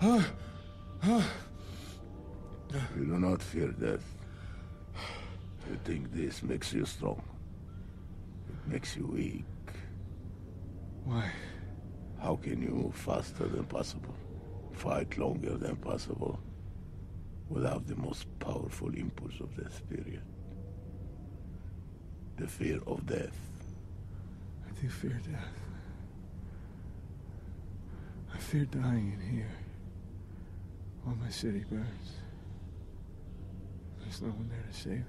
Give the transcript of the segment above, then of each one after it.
You do not fear death. You think this makes you strong. It makes you weak. Why? How can you move faster than possible, fight longer than possible, without the most powerful impulse of this period? The fear of death. I do fear death. I fear dying in here, while my city burns. There's no one there to save it.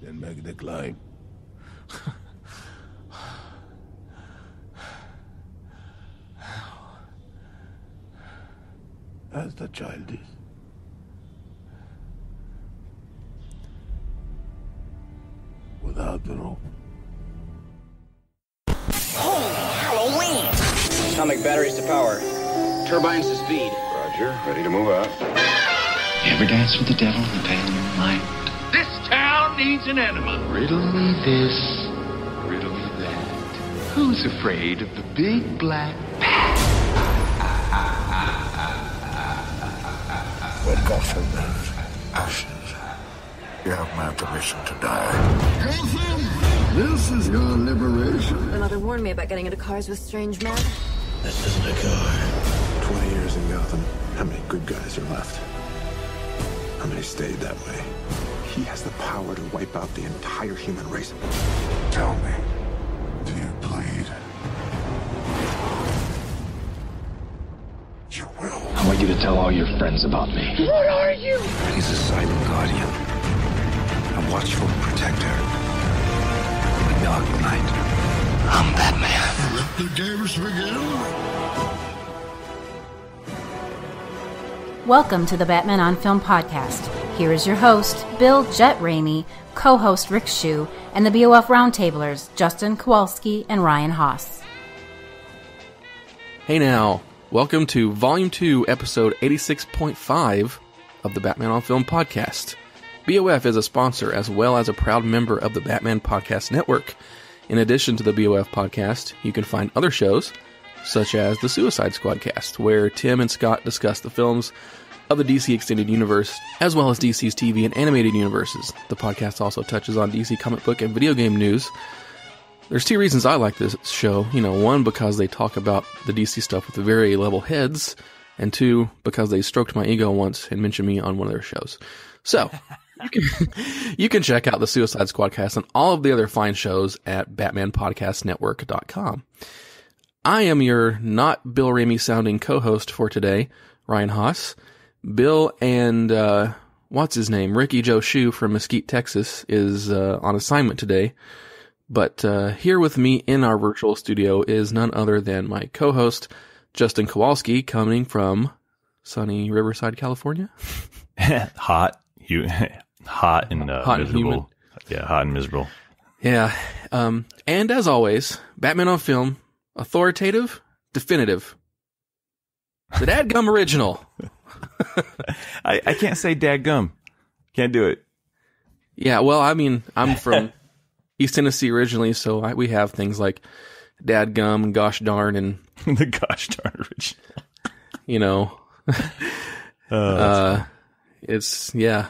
Then make the climb. As the child is. Without the rope. Holy Halloween! Atomic batteries to power. Turbines to speed. Roger, ready to move out. You ever dance with the devil in the pale moonlight? This town needs an enema. Riddle me this, riddle me that. Who's afraid of the big black When Gotham is ashes, you have my permission to die. Gotham! This is your liberation. My mother warned me about getting into cars with strange men. This isn't a car. 20 years in Gotham. How many good guys are left? How many stayed that way? He has the power to wipe out the entire human race. Tell me, do you bleed? You will. I want you to tell all your friends about me. What are you? He's a silent guardian, a watchful protector. The Dark Knight. I'm Batman. Let the games begin. Welcome to the Batman on Film podcast. Here is your host, Bill Jet Ramey, co-host Rick Shue, and the BOF Roundtablers, Justin Kowaski and Ryan Haas. Hey now, welcome to Volume 2, Episode 86.5 of the Batman on Film podcast. BOF is a sponsor as well as a proud member of the Batman Podcast Network. In addition to the BOF podcast, you can find other shows, such as the Suicide Squadcast, where Tim and Scott discuss the films of the DC Extended Universe, as well as DC's TV and animated universes. The podcast also touches on DC comic book and video game news. There's two reasons I like this show. One, because they talk about the DC stuff with very level heads, and two, because they stroked my ego once and mentioned me on one of their shows. So, you can check out the Suicide Squadcast and all of the other fine shows at BatmanPodcastNetwork.com. I am your not Bill Ramey sounding co-host for today, Ryan Haas. Bill and, what's his name? Ricky Joe Shue from Mesquite, Texas is, on assignment today. But, here with me in our virtual studio is none other than my co-host, Justin Kowalski, coming from sunny Riverside, California. Hot and miserable. Humid. Yeah, hot and miserable. Yeah. And as always, Batman on Film, authoritative, definitive. The dadgum original. I can't say dadgum. Can't do it. Yeah, well, I mean, I'm from East Tennessee originally, so we have things like dadgum and gosh darn and the gosh darn original. It's, yeah.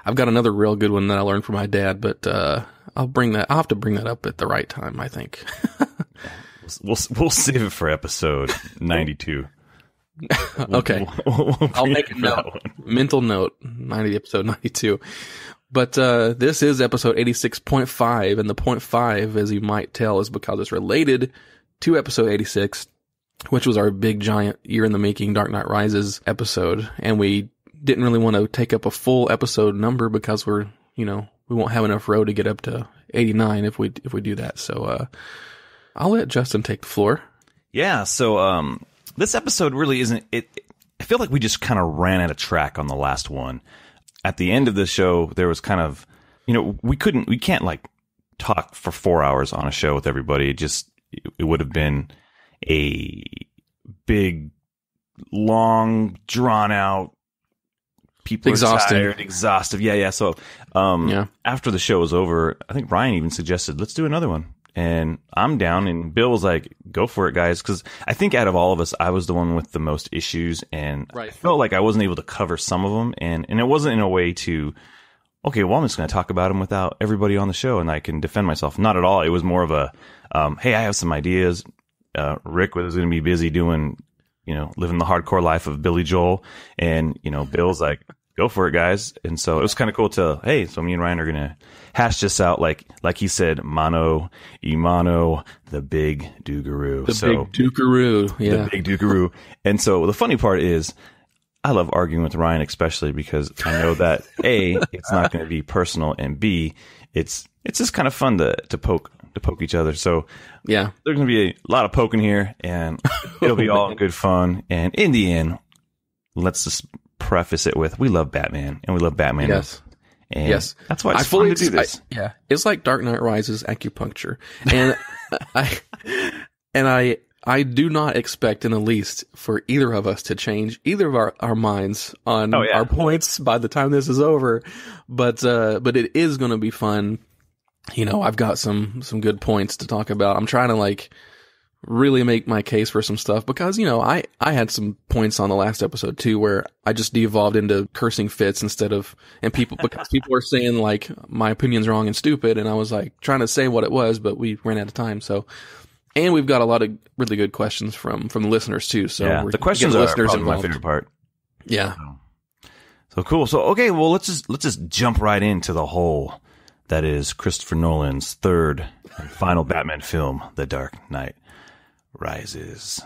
I've got another real good one that I learned from my dad, but I'll have to bring that up at the right time, I think. We'll save it for episode 92. Okay. I'll make a note. Mental note. Episode 92. But this is episode 86.5, and the 0.5, as you might tell, is because it's related to episode 86, which was our big giant year in the making Dark Knight Rises episode, and we didn't really want to take up a full episode number because we won't have enough row to get up to 89 if we do that. So I'll let Justin take the floor. Yeah, so this episode really isn't it. I feel like we just kind of ran out of track on the last one. At the end of the show, there was kind of, we can't like talk for 4 hours on a show with everybody. It would have been a big, long, drawn out, people exhausting. are tired, exhaustive. Yeah. So, after the show was over, I think Ryan even suggested, let's do another one. And I'm down, and Bill was like, go for it, guys. Because I think out of all of us, I was the one with the most issues, and I felt like I wasn't able to cover some of them. And it wasn't in a way to, okay, well, I'm just going to talk about them without everybody on the show, and I can defend myself. Not at all. It was more of a, hey, I have some ideas. Rick was going to be busy doing, living the hardcore life of Billy Joel. And, Bill's like, go for it, guys. And so it was kind of cool to, hey, so me and Ryan are going to hash this out like he said, mano y mano, the big Dugaroo. Big Dugaroo, yeah. The big Dugaroo. And so the funny part is, I love arguing with Ryan, especially because I know that A, it's not going to be personal, and B, it's just kind of fun to poke each other. So yeah, there's going to be a lot of poking here, and it'll be all good fun. And in the end, let's just preface it with, we love Batman, and we love Batman. Yes. And yes, that's why it's fun to do this. Yeah, it's like Dark Knight Rises acupuncture, and I do not expect in the least for either of us to change either of our minds on our points by the time this is over, but it is going to be fun. I've got some good points to talk about. I'm trying to really make my case for some stuff because, I had some points on the last episode too, where I just devolved into cursing fits because people were saying my opinion's wrong and stupid. And I was trying to say what it was, but we ran out of time. So, and we've got a lot of really good questions from the listeners too. So yeah, the questions are probably my favorite part. Yeah. So cool. So, okay, well, let's just jump right into the hole that is Christopher Nolan's third and final Batman film, The Dark Knight Rises.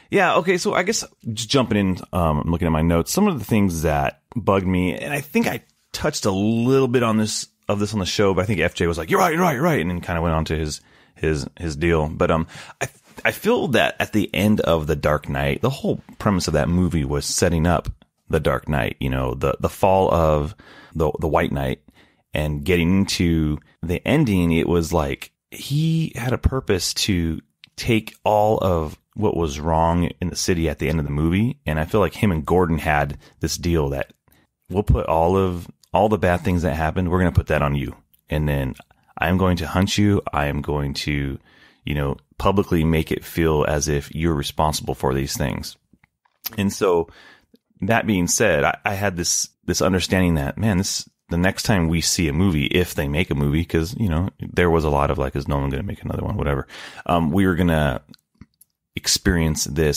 Yeah, okay, so I guess just jumping in, I'm looking at my notes, some of the things that bugged me, and I think I touched a little bit on this on the show, but I think FJ was like, you're right, and then kind of went on to his deal. But I feel that at the end of The Dark Knight, the whole premise of that movie was setting up The Dark Knight, the fall of the White Knight, and getting into the ending. It was like he had a purpose to take all of what was wrong in the city at the end of the movie. And I feel like him and Gordon had this deal that we'll put all the bad things that happened, we're going to put that on you. And then I'm going to hunt you. I am going to, publicly make it feel as if you're responsible for these things. And so that being said, I had this understanding that, man, the next time we see a movie, if they make a movie, because, there was a lot of is no one going to make another one, whatever. We were going to experience the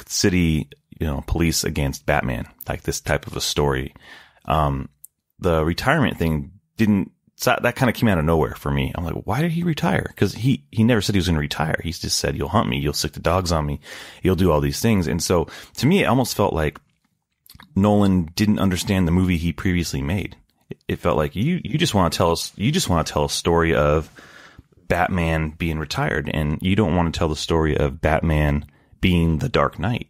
city, police against Batman, this type of a story. The retirement thing that kind of came out of nowhere for me. I'm like, why did he retire? Because he never said he was going to retire. He just said, you'll hunt me, you'll sick the dogs on me, you'll do all these things. And so to me, it almost felt like Nolan didn't understand the movie he previously made. It felt like you just want to tell a story of Batman being retired, and you don't want to tell the story of Batman being the Dark Knight.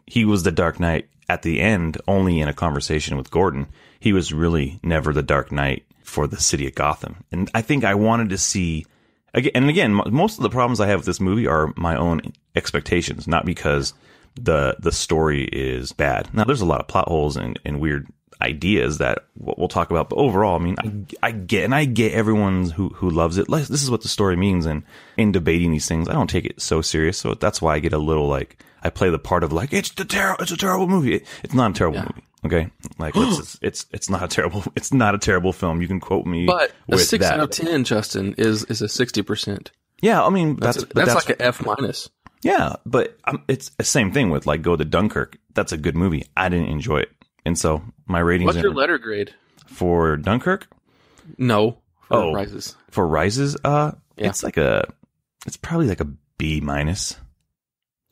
He was the Dark Knight at the end, only in a conversation with Gordon. He was really never the Dark Knight for the city of Gotham. And I think I wanted to see, again, most of the problems I have with this movie are my own expectations, not because the story is bad. Now, there's a lot of plot holes and weird ideas that we'll talk about, but overall, I mean, I get everyone who loves it. This is what the story means, and in debating these things, I don't take it so serious. So that's why I get a little I play the part of it's a terrible movie. It's not a terrible movie. Okay, it's not a terrible film. You can quote me, but a with 6 that. out of 10, Justin, is a 60%. Yeah, I mean that's like an F minus. Yeah, but it's the same thing with Go to Dunkirk. That's a good movie. I didn't enjoy it, and so my ratings. What's your letter grade for Dunkirk? No, for Rises. For Rises, it's probably a B minus.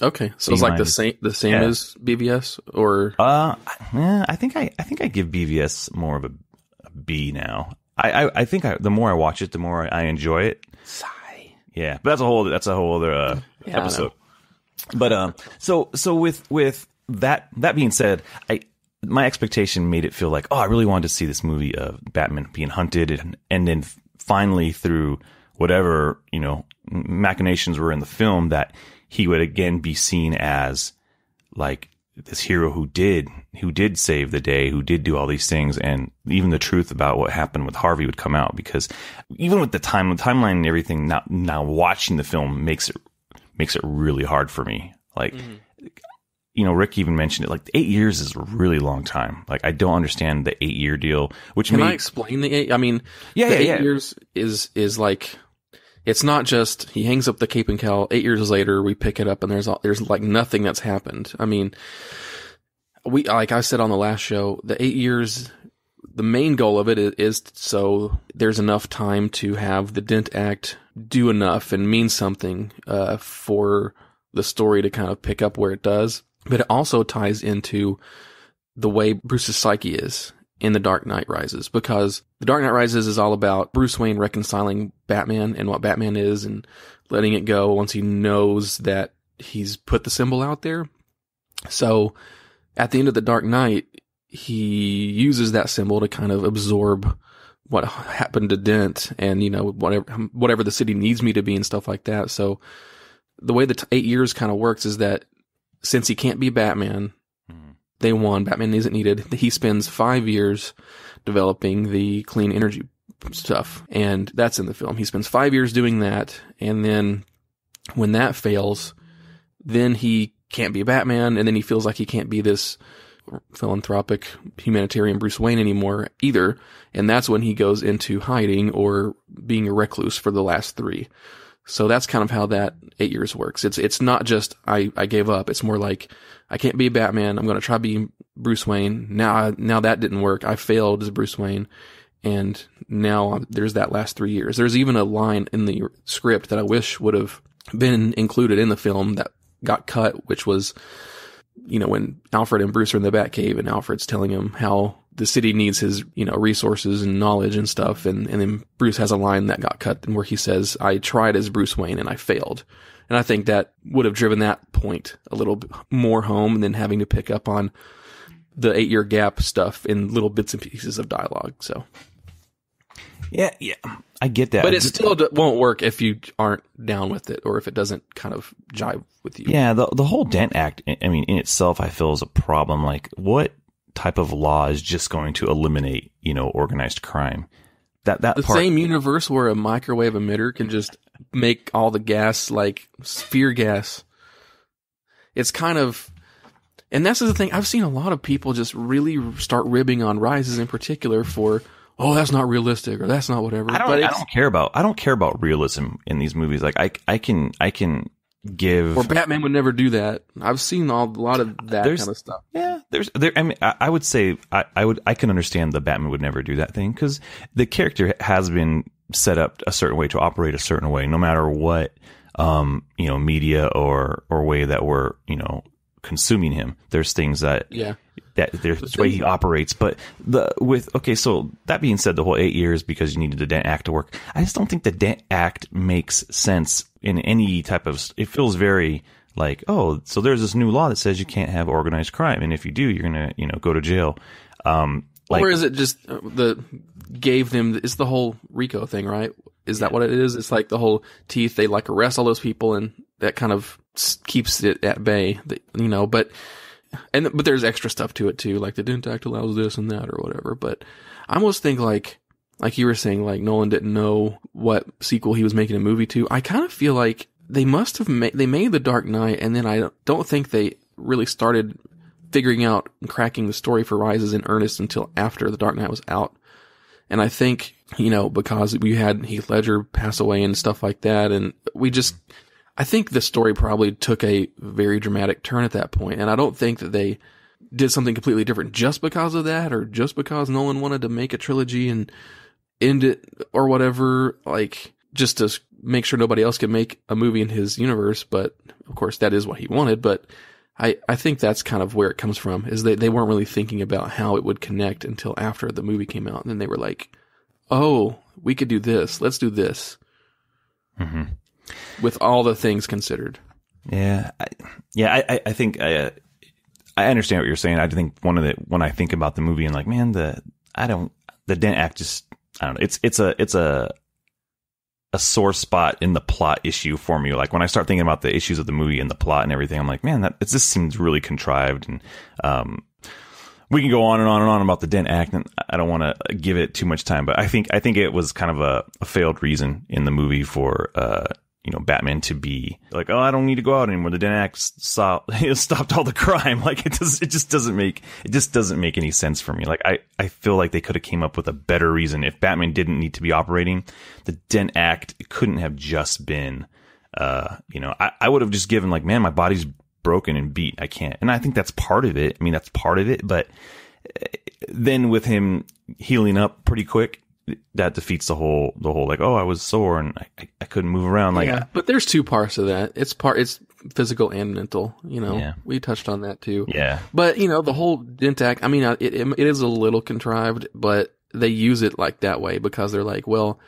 Okay, so it's the same as BVS, or I think I give BVS more of a B now. I think the more I watch it, the more I enjoy it. Sigh. Yeah, but that's a whole other episode. But so with that being said, my expectation made it feel like, I really wanted to see this movie of Batman being hunted, and then finally through whatever machinations were in the film, that he would again be seen as this hero who did save the day, who did do all these things, and even the truth about what happened with Harvey would come out, because even with the timeline and everything, now watching the film makes it really hard for me. Like, you know, Rick even mentioned it, like 8 years is a really long time. Like, I don't understand the 8-year deal, which I explain the 8? I mean, the 8 years is like, it's not just he hangs up the cape and cowl. 8 years later, we pick it up, and there's like nothing that's happened. I mean, like I said on the last show, the 8 years, the main goal of it is so there's enough time to have the Dent Act do enough and mean something for the story to kind of pick up where it does. But it also ties into the way Bruce's psyche is in The Dark Knight Rises, because The Dark Knight Rises is all about Bruce Wayne reconciling Batman and what Batman is and letting it go once he knows that he's put the symbol out there. So at the end of The Dark Knight, he uses that symbol to kind of absorb what happened to Dent and, you know, whatever the city needs me to be and stuff like that. So the way the 8 years kind of works is that since he can't be Batman, day one, Batman isn't needed. He spends 5 years developing the clean energy stuff, and that's in the film. He spends 5 years doing that, and then when that fails, then he can't be Batman, and then he feels like he can't be this philanthropic humanitarian Bruce Wayne anymore either, and that's when he goes into hiding or being a recluse for the last 3. So that's kind of how that 8 years works. It's not just I gave up. It's more like I can't be Batman. I'm going to try being Bruce Wayne. Now that didn't work. I failed as Bruce Wayne, and now there's that last 3 years. There's even a line in the script that I wish would have been included in the film that got cut, which was, you know, when Alfred and Bruce are in the Batcave and Alfred's telling him how the city needs his, you know, resources and knowledge and stuff. And then Bruce has a line that got cut where he says, I tried as Bruce Wayne and I failed. And I think that would have driven that point a little bit more home than having to pick up on the 8-year gap stuff in little bits and pieces of dialogue. So. Yeah, I get that. But it still won't work if you aren't down with it, or if it doesn't kind of jive with you. Yeah, the whole Dent Act, I mean, in itself, I feel is a problem. Like, what type of law is just going to eliminate, you know, organized crime? The same universe where a microwave emitter can just make all the gas like fear gas. It's kind of, and that's the thing. I've seen a lot of people just really start ribbing on Rises in particular for, oh, that's not realistic, or that's not whatever. I don't care about realism in these movies. Like I can give, or Batman would never do that. I've seen a lot of that kind of stuff. Yeah, I mean, I would say I can understand the Batman would never do that thing, because the character has been set up a certain way to operate a certain way, no matter what, you know, media or way that we're, you know, consuming him. There's things that there's the way he operates. But so that being said, the whole 8 years because you needed the Dent Act to work, I just don't think the Dent Act makes sense in any type of. It feels very like, oh, so there's this new law that says you can't have organized crime, and if you do, you're gonna, you know, go to jail. Or is it just it's the whole RICO thing, right? Is that what it is? It's like the whole teeth, they like arrest all those people, and that kind of keeps it at bay, you know, but there's extra stuff to it too, like the Dent Act allows this and that or whatever. But I almost think like you were saying, like Nolan didn't know what sequel he was making a movie to. I kind of feel like they must have they made The Dark Knight, and then I don't think they really started figuring out and cracking the story for Rises in earnest until after The Dark Knight was out. And I think, you know, because we had Heath Ledger pass away and stuff like that, and I think the story probably took a very dramatic turn at that point, and I don't think that they did something completely different just because of that, or just because Nolan wanted to make a trilogy and end it or whatever, like just to make sure nobody else could make a movie in his universe. But of course that is what he wanted. But I think that's kind of where it comes from, is they weren't really thinking about how it would connect until after the movie came out. And then they were like, oh, we could do this. Let's do this. Mm-hmm. With all the things considered. Yeah. I think I understand what you're saying. I think when I think about the movie and like, man, the Dent Act just, I don't know. It's a sore spot in the plot issue for me. Like when I start thinking about the issues of the movie and the plot and everything, I'm like, man, it just seems really contrived. And we can go on and on and on about the Dent Act, and I don't want to give it too much time, but I think it was kind of a failed reason in the movie for Batman to be like, oh, I don't need to go out anymore. The Dent Act stopped all the crime. Like it just doesn't make any sense for me. Like I feel like they could have came up with a better reason. If Batman didn't need to be operating, the Dent Act couldn't have just been, I would have just given like, man, my body's broken and beat. I can't. And I think that's part of it. I mean, that's part of it. But then with him healing up pretty quick, that defeats the whole like, oh, I was sore and I couldn't move around. Like, yeah, but there's two parts of that. It's physical and mental. We touched on that too. Yeah. But the whole Dent Act, I mean, it is a little contrived, but they use it like that way because they're like, well,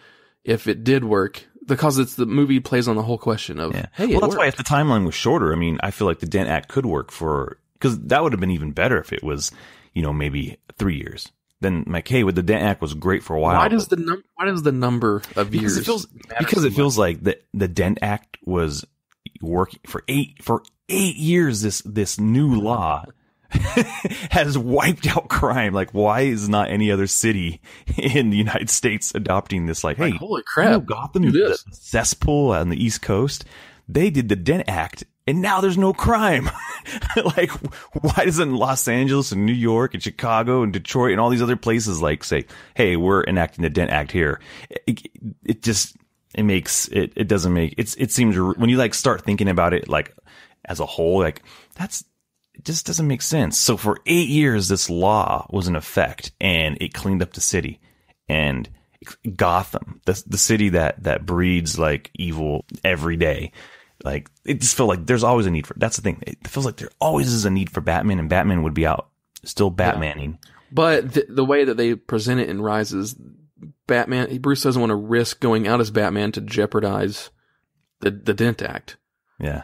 if it did work, because it's the movie plays on the whole question of, hey, well, that's why if the timeline was shorter, I mean, I feel like the Dent Act could work because that would have been even better if it was, maybe 3 years. Then like, hey, with the Dent Act was great for a while. Why does the number of years? Because it feels like the Dent Act was working for 8 years. This new law has wiped out crime. Like, why is not any other city in the United States adopting this? Like, hey, holy crap, Gotham, the cesspool on the East Coast, they did the Dent Act, and now there's no crime. Like, why doesn't Los Angeles and New York and Chicago and Detroit and all these other places like say, hey, we're enacting the Dent Act here? It doesn't make it seems when you like start thinking about it like as a whole, like it just doesn't make sense. So for 8 years, this law was in effect and it cleaned up the city. And Gotham, the city that breeds like evil every day. Like, it just felt like there's always a need that's the thing. It feels like there always is a need for Batman, and Batman would be out still Batmaning. Yeah. But the way that they present it in Rises, Bruce doesn't want to risk going out as Batman to jeopardize the Dent Act. Yeah.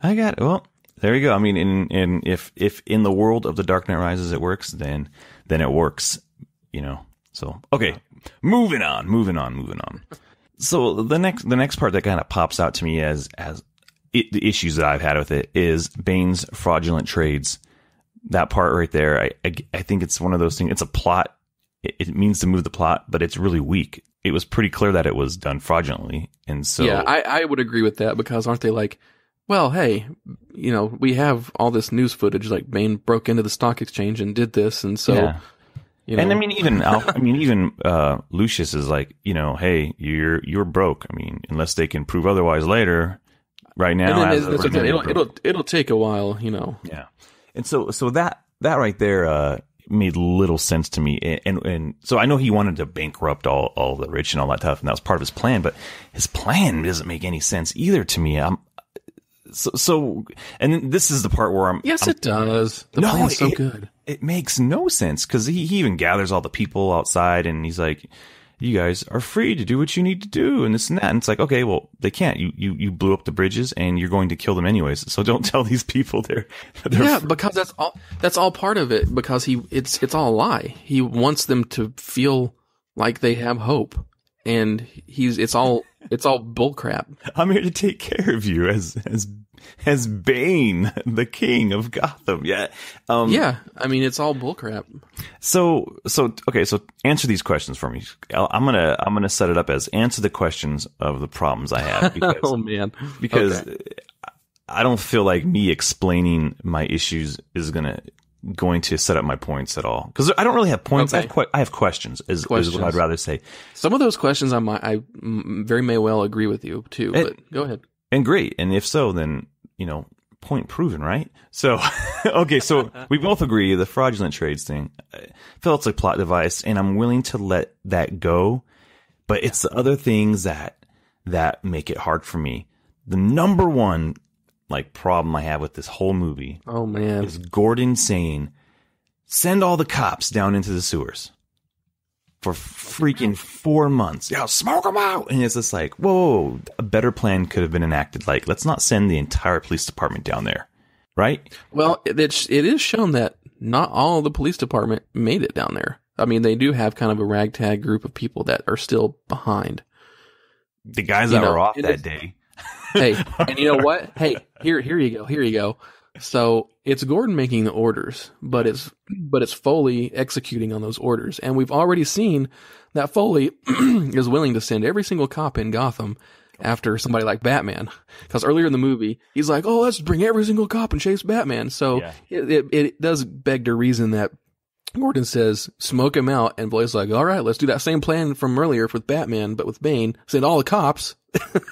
Well, there you go. I mean, if in the world of The Dark Knight Rises it works, then it works, So, okay, moving on. So the next part that kind of pops out to me as the issues that I've had with it is Bane's fraudulent trades. That part right there, I think it's one of those things. It's a plot. It means to move the plot, but it's really weak. It was pretty clear that it was done fraudulently, and so yeah, I would agree with that because aren't they like, well, hey, we have all this news footage like Bane broke into the stock exchange and did this, and so. Yeah. And I mean, even Lucius is like, hey, you're broke. I mean, unless they can prove otherwise later. Right now, it'll take a while, Yeah, and so that right there made little sense to me. And so I know he wanted to bankrupt all the rich and all that stuff, and that was part of his plan. But his plan doesn't make any sense either to me. So, and this is the part where it does. The plan's so good. It makes no sense because he even gathers all the people outside and he's like, you guys are free to do what you need to do and this and that. And it's like, okay, well, they can't. You blew up the bridges and you're going to kill them anyways. So don't tell these people they're because that's all part of it because it's all a lie. He wants them to feel like they have hope. And it's all bullcrap. I'm here to take care of you as Bane, the king of Gotham. Yeah. Yeah. I mean, it's all bullcrap. So okay. So answer these questions for me. I'm gonna set it up as answer the questions of the problems I have. Because, oh man. Because I don't feel like me explaining my issues is going to set up my points at all because I don't really have points. Okay. I have questions. Is what I'd rather say. Some of those questions I very may well agree with you too. But go ahead. And great. And if so, then point proven, right? So okay. So we both agree the fraudulent trades thing. I feel it's a plot device, and I'm willing to let that go. But it's the other things that make it hard for me. The number one problem I have with this whole movie. Oh man. Is Gordon saying, send all the cops down into the sewers for freaking 4 months. Yeah, smoke them out. And it's just like, whoa, a better plan could have been enacted. Like, let's not send the entire police department down there. Right? Well, it is shown that not all of the police department made it down there. I mean, they do have kind of a ragtag group of people that are still behind. The guys that were off that day. Hey, and you know what? Hey, here you go. So it's Gordon making the orders, but it's Foley executing on those orders. And we've already seen that Foley is willing to send every single cop in Gotham after somebody like Batman. Because earlier in the movie, he's like, oh, let's bring every single cop and chase Batman. So it does beg to reason that Gordon says, smoke him out. And Foley's like, all right, let's do that same plan from earlier with Batman, but with Bane. Send all the cops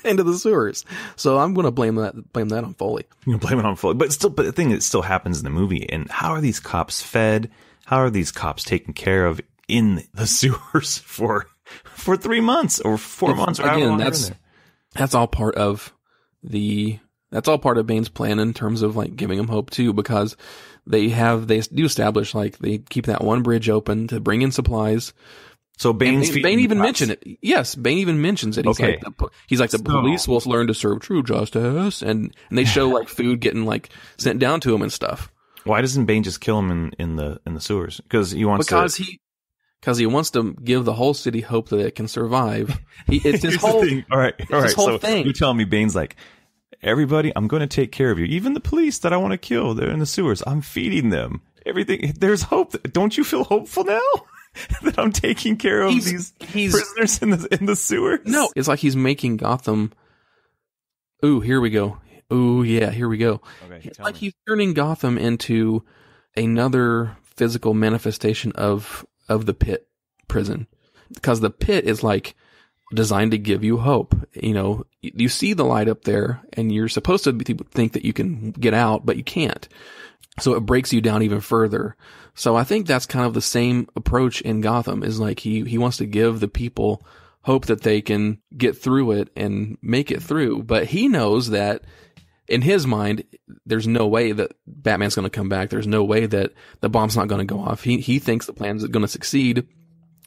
into the sewers. So I'm going to blame that on Foley. You blame it on Foley, but the thing that still happens in the movie. And how are these cops fed? How are these cops taken care of in the sewers for 3 months or 4 months? Or again, that's all part of Bane's plan in terms of like giving him hope too, because they do establish like they keep that one bridge open to bring in supplies. So Bane even mentioned it. Yes, Bane even mentions it. He's like the police will learn to serve true justice, and they show like food getting like sent down to him and stuff. Why doesn't Bane just kill him in the sewers? Because he wants to give the whole city hope that it can survive. It's his whole thing. All right. His whole thing. You're telling me Bane's like, everybody, I'm going to take care of you. Even the police that I want to kill, they're in the sewers. I'm feeding them. Everything. There's hope. Don't you feel hopeful now? That I'm taking care of these prisoners in the sewers? No, it's like he's making Gotham. Ooh, here we go. Ooh, yeah, here we go. Okay, it's like he's turning Gotham into another physical manifestation of the pit prison, because the pit is like designed to give you hope. You know, you see the light up there, and you're supposed to think that you can get out, but you can't. So it breaks you down even further. So I think that's kind of the same approach in Gotham, is like he wants to give the people hope that they can get through it and make it through. But he knows that in his mind, there's no way that Batman's going to come back. There's no way that the bomb's not going to go off. He thinks the plan's going to succeed.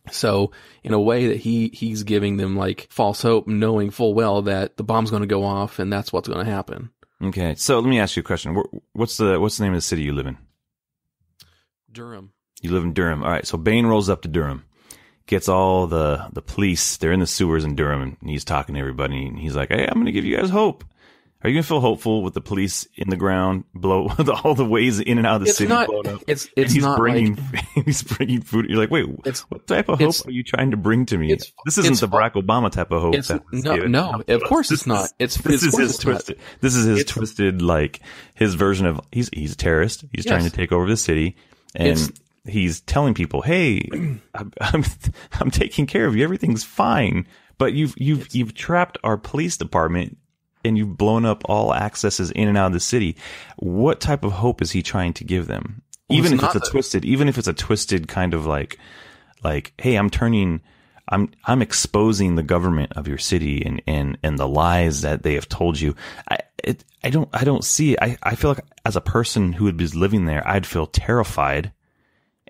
So in a way that he's giving them like false hope, knowing full well that the bomb's going to go off and that's what's going to happen. Okay, so let me ask you a question. What's the name of the city you live in? Durham. You live in Durham. All right, so Bane rolls up to Durham, gets all the police. They're in the sewers in Durham, and he's talking to everybody. And he's like, hey, I'm going to give you guys hope. Are you going to feel hopeful with the police in the ground, all the ways in and out of the city blown up? He's bringing food. You're like, wait, what type of hope are you trying to bring to me? This isn't the Barack Obama type of hope. No, of course it's not. This is his twisted, like his version of he's a terrorist. He's trying to take over the city, and he's telling people, hey, I'm taking care of you. Everything's fine. But you've trapped our police department. And you've blown up all accesses in and out of the city. What type of hope is he trying to give them? Even if it's a twisted kind of like, hey, I'm exposing the government of your city and the lies that they have told you. I don't see it. I feel like as a person who would be living there, I'd feel terrified.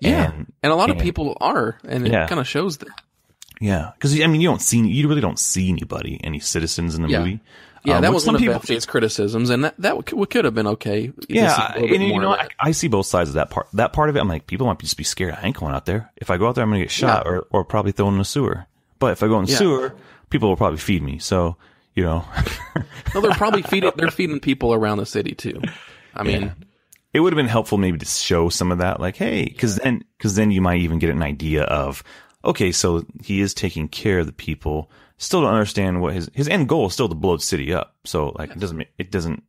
Yeah. And a lot of people are, and it kind of shows that. Yeah. Cause you really don't see anybody, any citizens in the movie. Yeah, that was one of Batman's criticisms, and that could have been okay. Yeah, and I see both sides of that part. That part of it, I'm like, people might just be scared. I ain't going out there. If I go out there, I'm going to get shot or probably thrown in the sewer. But if I go in the sewer, people will probably feed me. So, No, they're probably feeding people around the city too. I mean, it would have been helpful maybe to show some of that, like, hey, because then you might even get an idea of, okay, so he is taking care of the people. Still don't understand what his end goal is still to blow the city up. So like it doesn't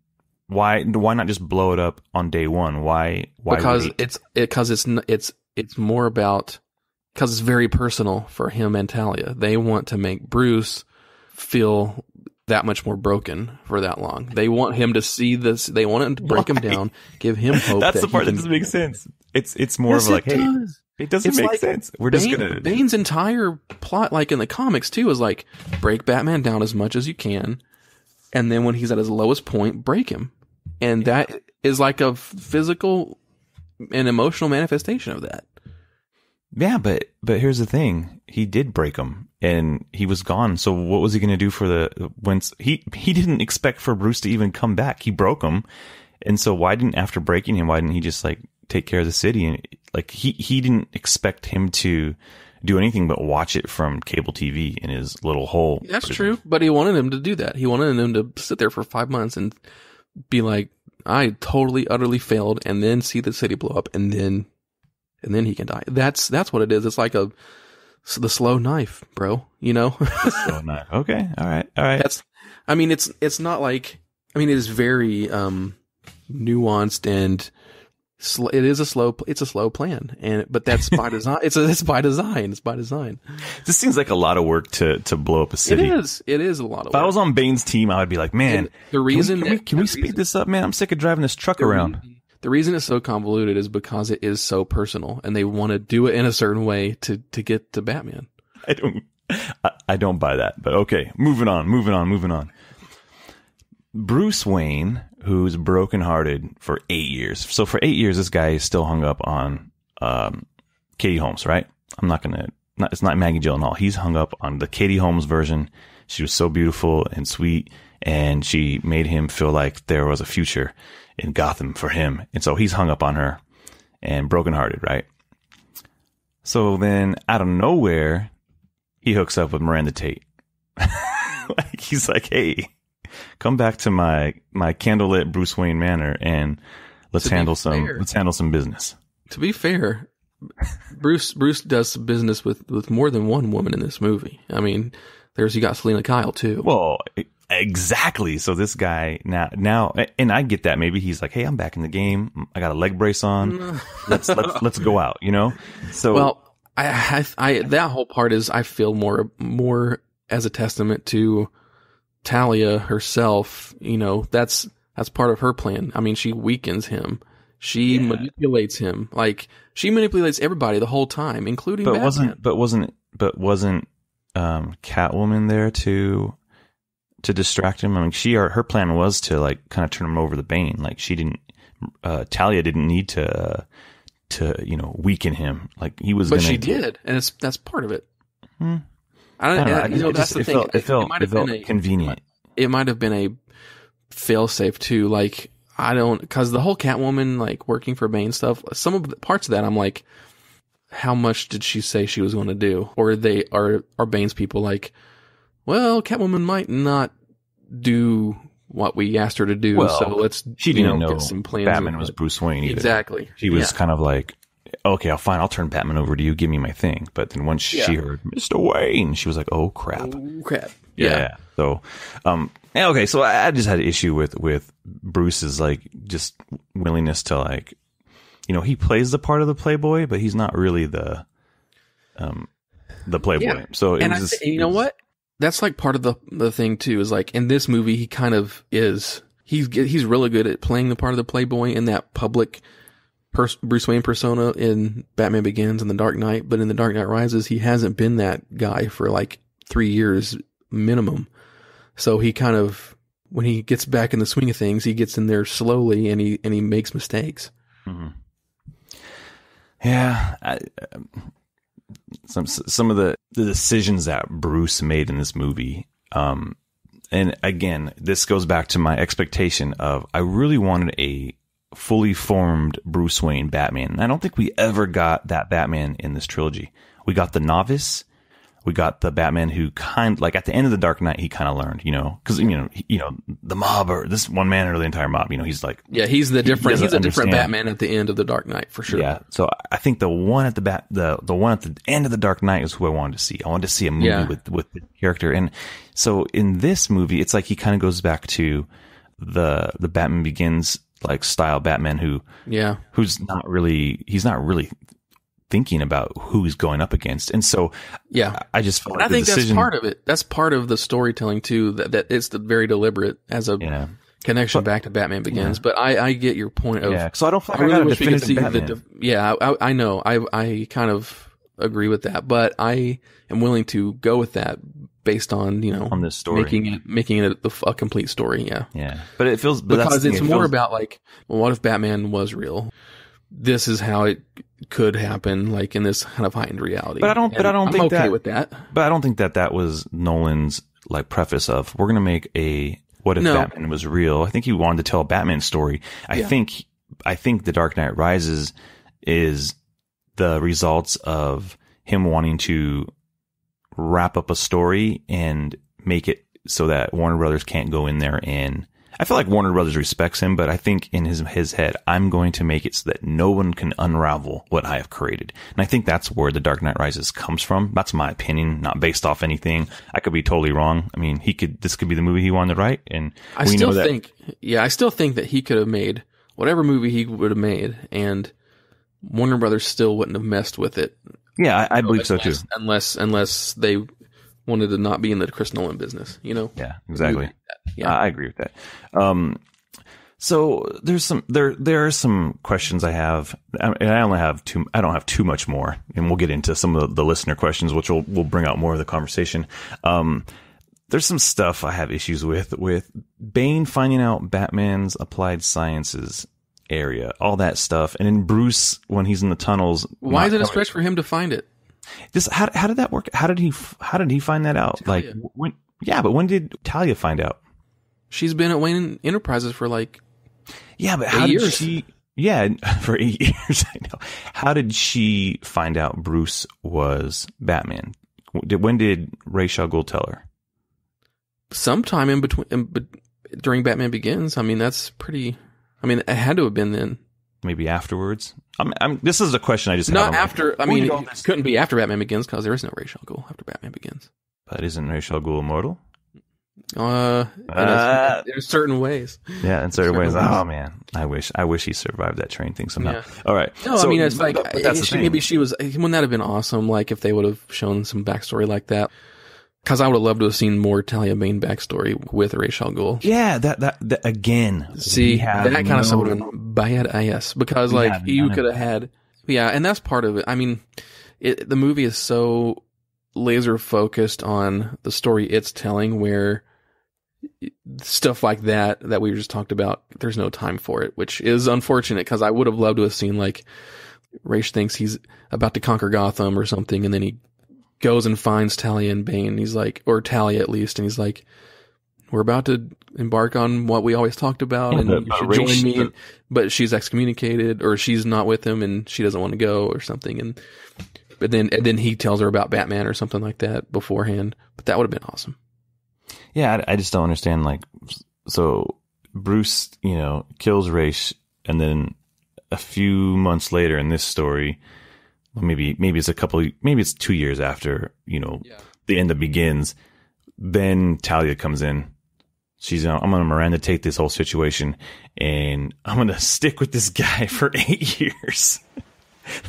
why not just blow it up on day one? Why because it's more about, because it's very personal for him and Talia. They want to make Bruce feel that much more broken for that long. They want him to see this. They want him to break him down, give him hope. That's the part that doesn't make sense. It's more of like, hey, it doesn't make sense. We're just gonna. Bane's entire plot, like in the comics too, is like break Batman down as much as you can, and then when he's at his lowest point, break him, and that is like a physical and emotional manifestation of that. Yeah, but here's the thing: he did break him, and he was gone. So what was he going to do for he didn't expect for Bruce to even come back. He broke him, and so after breaking him, why didn't he just like take care of the city? And like he didn't expect him to do anything but watch it from cable TV in his little hole. That's true, but he wanted him to do that. He wanted him to sit there for 5 months and be like, I totally, utterly failed, and then see the city blow up, and then he can die. That's what it is. It's like the slow knife, bro. You know? Slow knife. Okay. All right. It's not like, it is very nuanced, and it's a slow plan, but that's by design. It's by design. This seems like a lot of work to blow up a city. It is a lot of work. If I was on Bane's team, I would be like, man, the reason can we speed this up, man? I'm sick of driving this truck around. The reason it's so convoluted is because it is so personal, and they want to do it in a certain way to get to Batman. I don't buy that, but okay. Moving on. Bruce Wayne, who's brokenhearted for 8 years. So for 8 years, this guy is still hung up on Katie Holmes, right? It's not Maggie Gyllenhaal. He's hung up on the Katie Holmes version. She was so beautiful and sweet, and she made him feel like there was a future in Gotham for him. And so he's hung up on her and brokenhearted, right? So then out of nowhere, he hooks up with Miranda Tate. He's like, hey, come back to my candlelit Bruce Wayne manor, and let's handle some business. To be fair, Bruce does business with more than one woman in this movie. You got Selena Kyle too. Well, exactly. So this guy now, and I get that. Maybe he's like, hey, I'm back in the game. I got a leg brace on. Let's go out. You know. So well, I that whole part is, I feel more as a testament to Talia herself. That's part of her plan. She weakens him. She manipulates him. Like, she manipulates everybody the whole time, including Batman. Wasn't Catwoman there to distract him? Her plan was to like kind of turn him over the Bane. Like, she didn't. Talia didn't need to weaken him. Like, he was. But she did, and that's part of it. I don't know. That's the thing. It felt convenient. It might have been a failsafe too. Like, because the whole Catwoman, like, working for Bane stuff, some of the parts of that, I'm like, how much did she say she was going to do? Or are Bane's people like, well, Catwoman might not do what we asked her to do, so she didn't know get some plans. Batman was Bruce Wayne either. Exactly. She was kind of like, okay, I'll turn Batman over to you. Give me my thing. But then once she heard Mr. Wayne, she was like, oh crap. Yeah. So, okay. So I just had an issue with Bruce's like just willingness to like, he plays the part of the playboy, but he's not really the playboy. Yeah. So you know what? That's like part of the thing too, is like in this movie, he kind of is, he's really good at playing the part of the playboy in that public Bruce Wayne persona in Batman Begins and The Dark Knight, but in The Dark Knight Rises, he hasn't been that guy for like 3 years minimum. So he kind of, when he gets back in the swing of things, he gets in there slowly and he makes mistakes. Mm-hmm. Yeah. Some of the decisions that Bruce made in this movie, and again, this goes back to my expectation of, I really wanted a fully formed Bruce Wayne Batman. And I don't think we ever got that Batman in this trilogy. We got the novice. We got the Batman who like at the end of the Dark Knight, he kind of learned, because the mob, or this one man or the entire mob, he's like, he's a different Batman at the end of the Dark Knight for sure. Yeah. So I think the one at the one at the end of the Dark Knight is who I wanted to see. I wanted to see a movie with the character. And so in this movie, it's like he kind of goes back to the Batman Begins like style Batman who's not really thinking about who he's going up against. And so I just felt like I think that's part of it. That's part of the storytelling too, that it's very deliberate as a connection back to Batman Begins. But I get your point of, so I don't feel like I really wish we could see I know. I kind of agree with that, but I am willing to go with that based on, on this story, making it a complete story. Yeah. But it feels, because it's more about like, well, what if Batman was real? This is how it could happen, like in this kind of heightened reality. But I don't think I'm okay with that. But I don't think that was Nolan's like preface of, we're going to make a, what if Batman was real? I think he wanted to tell a Batman story. I think The Dark Knight Rises is the results of him wanting to wrap up a story and make it so that Warner Brothers can't go in there and I feel like Warner Brothers respects him, but I think in his head, I'm going to make it so that no one can unravel what I have created. And I think that's where The Dark Knight Rises comes from. That's my opinion, not based off anything. I could be totally wrong. I mean, this could be the movie he wanted to write, and I still think that he could have made whatever movie he would have made, and Warner Brothers still wouldn't have messed with it. Yeah, I believe so too. Unless they wanted to not be in the Chris Nolan business, you know? Yeah, exactly. Yeah. I agree with that. So there are some questions I have, and I don't have too much more, and we'll get into some of the listener questions, which will bring out more of the conversation. There's some stuff I have issues with Bane finding out Batman's applied sciences area, all that stuff, and then Bruce when he's in the tunnels. Why is it a stretch for him to find it? How did that work? How did he find that out? Talia. But when did Talia find out? She's been at Wayne Enterprises for like but how did years. she? Yeah, for 8 years. I know. How did she find out Bruce was Batman? When did Ra's al Ghul tell her? Sometime in between, during Batman Begins. I mean, that's pretty. I mean, it had to have been then. Maybe afterwards. This is a question I just not have. after. I mean, it couldn't be after Batman Begins because there is no Ra's al Ghul after Batman Begins. But isn't Ra's al Ghul immortal? In certain ways. Yeah, in certain ways. Oh man, I wish he survived that train thing somehow. Yeah. All right. No, so, I mean it's like but that's the thing. maybe she was. Wouldn't that have been awesome? Like if they would have shown some backstory like that. Because I would have loved to have seen more Talia Bane backstory with Ra's al Ghul. Yeah, that again. See, that kind of stuff would have been badass. Because like you could have had, and that's part of it. I mean, the movie is so laser focused on the story it's telling, where stuff like that we just talked about, there's no time for it, which is unfortunate. Because I would have loved to have seen like Ra's thinks he's about to conquer Gotham or something, and then he goes and finds Talia and Bane. He's like, or Talia at least, and he's like, we're about to embark on what we always talked about, and you should join me. But she's excommunicated, or she's not with him, and she doesn't want to go, or something. But then he tells her about Batman or something like that beforehand. But that would have been awesome. Yeah, I just don't understand. Like, so Bruce, kills Ra's, and then a few months later in this story. Maybe it's 2 years after, the end of Begins. Then Talia comes in. She's, I'm going to Miranda take this whole situation and I'm going to stick with this guy for 8 years.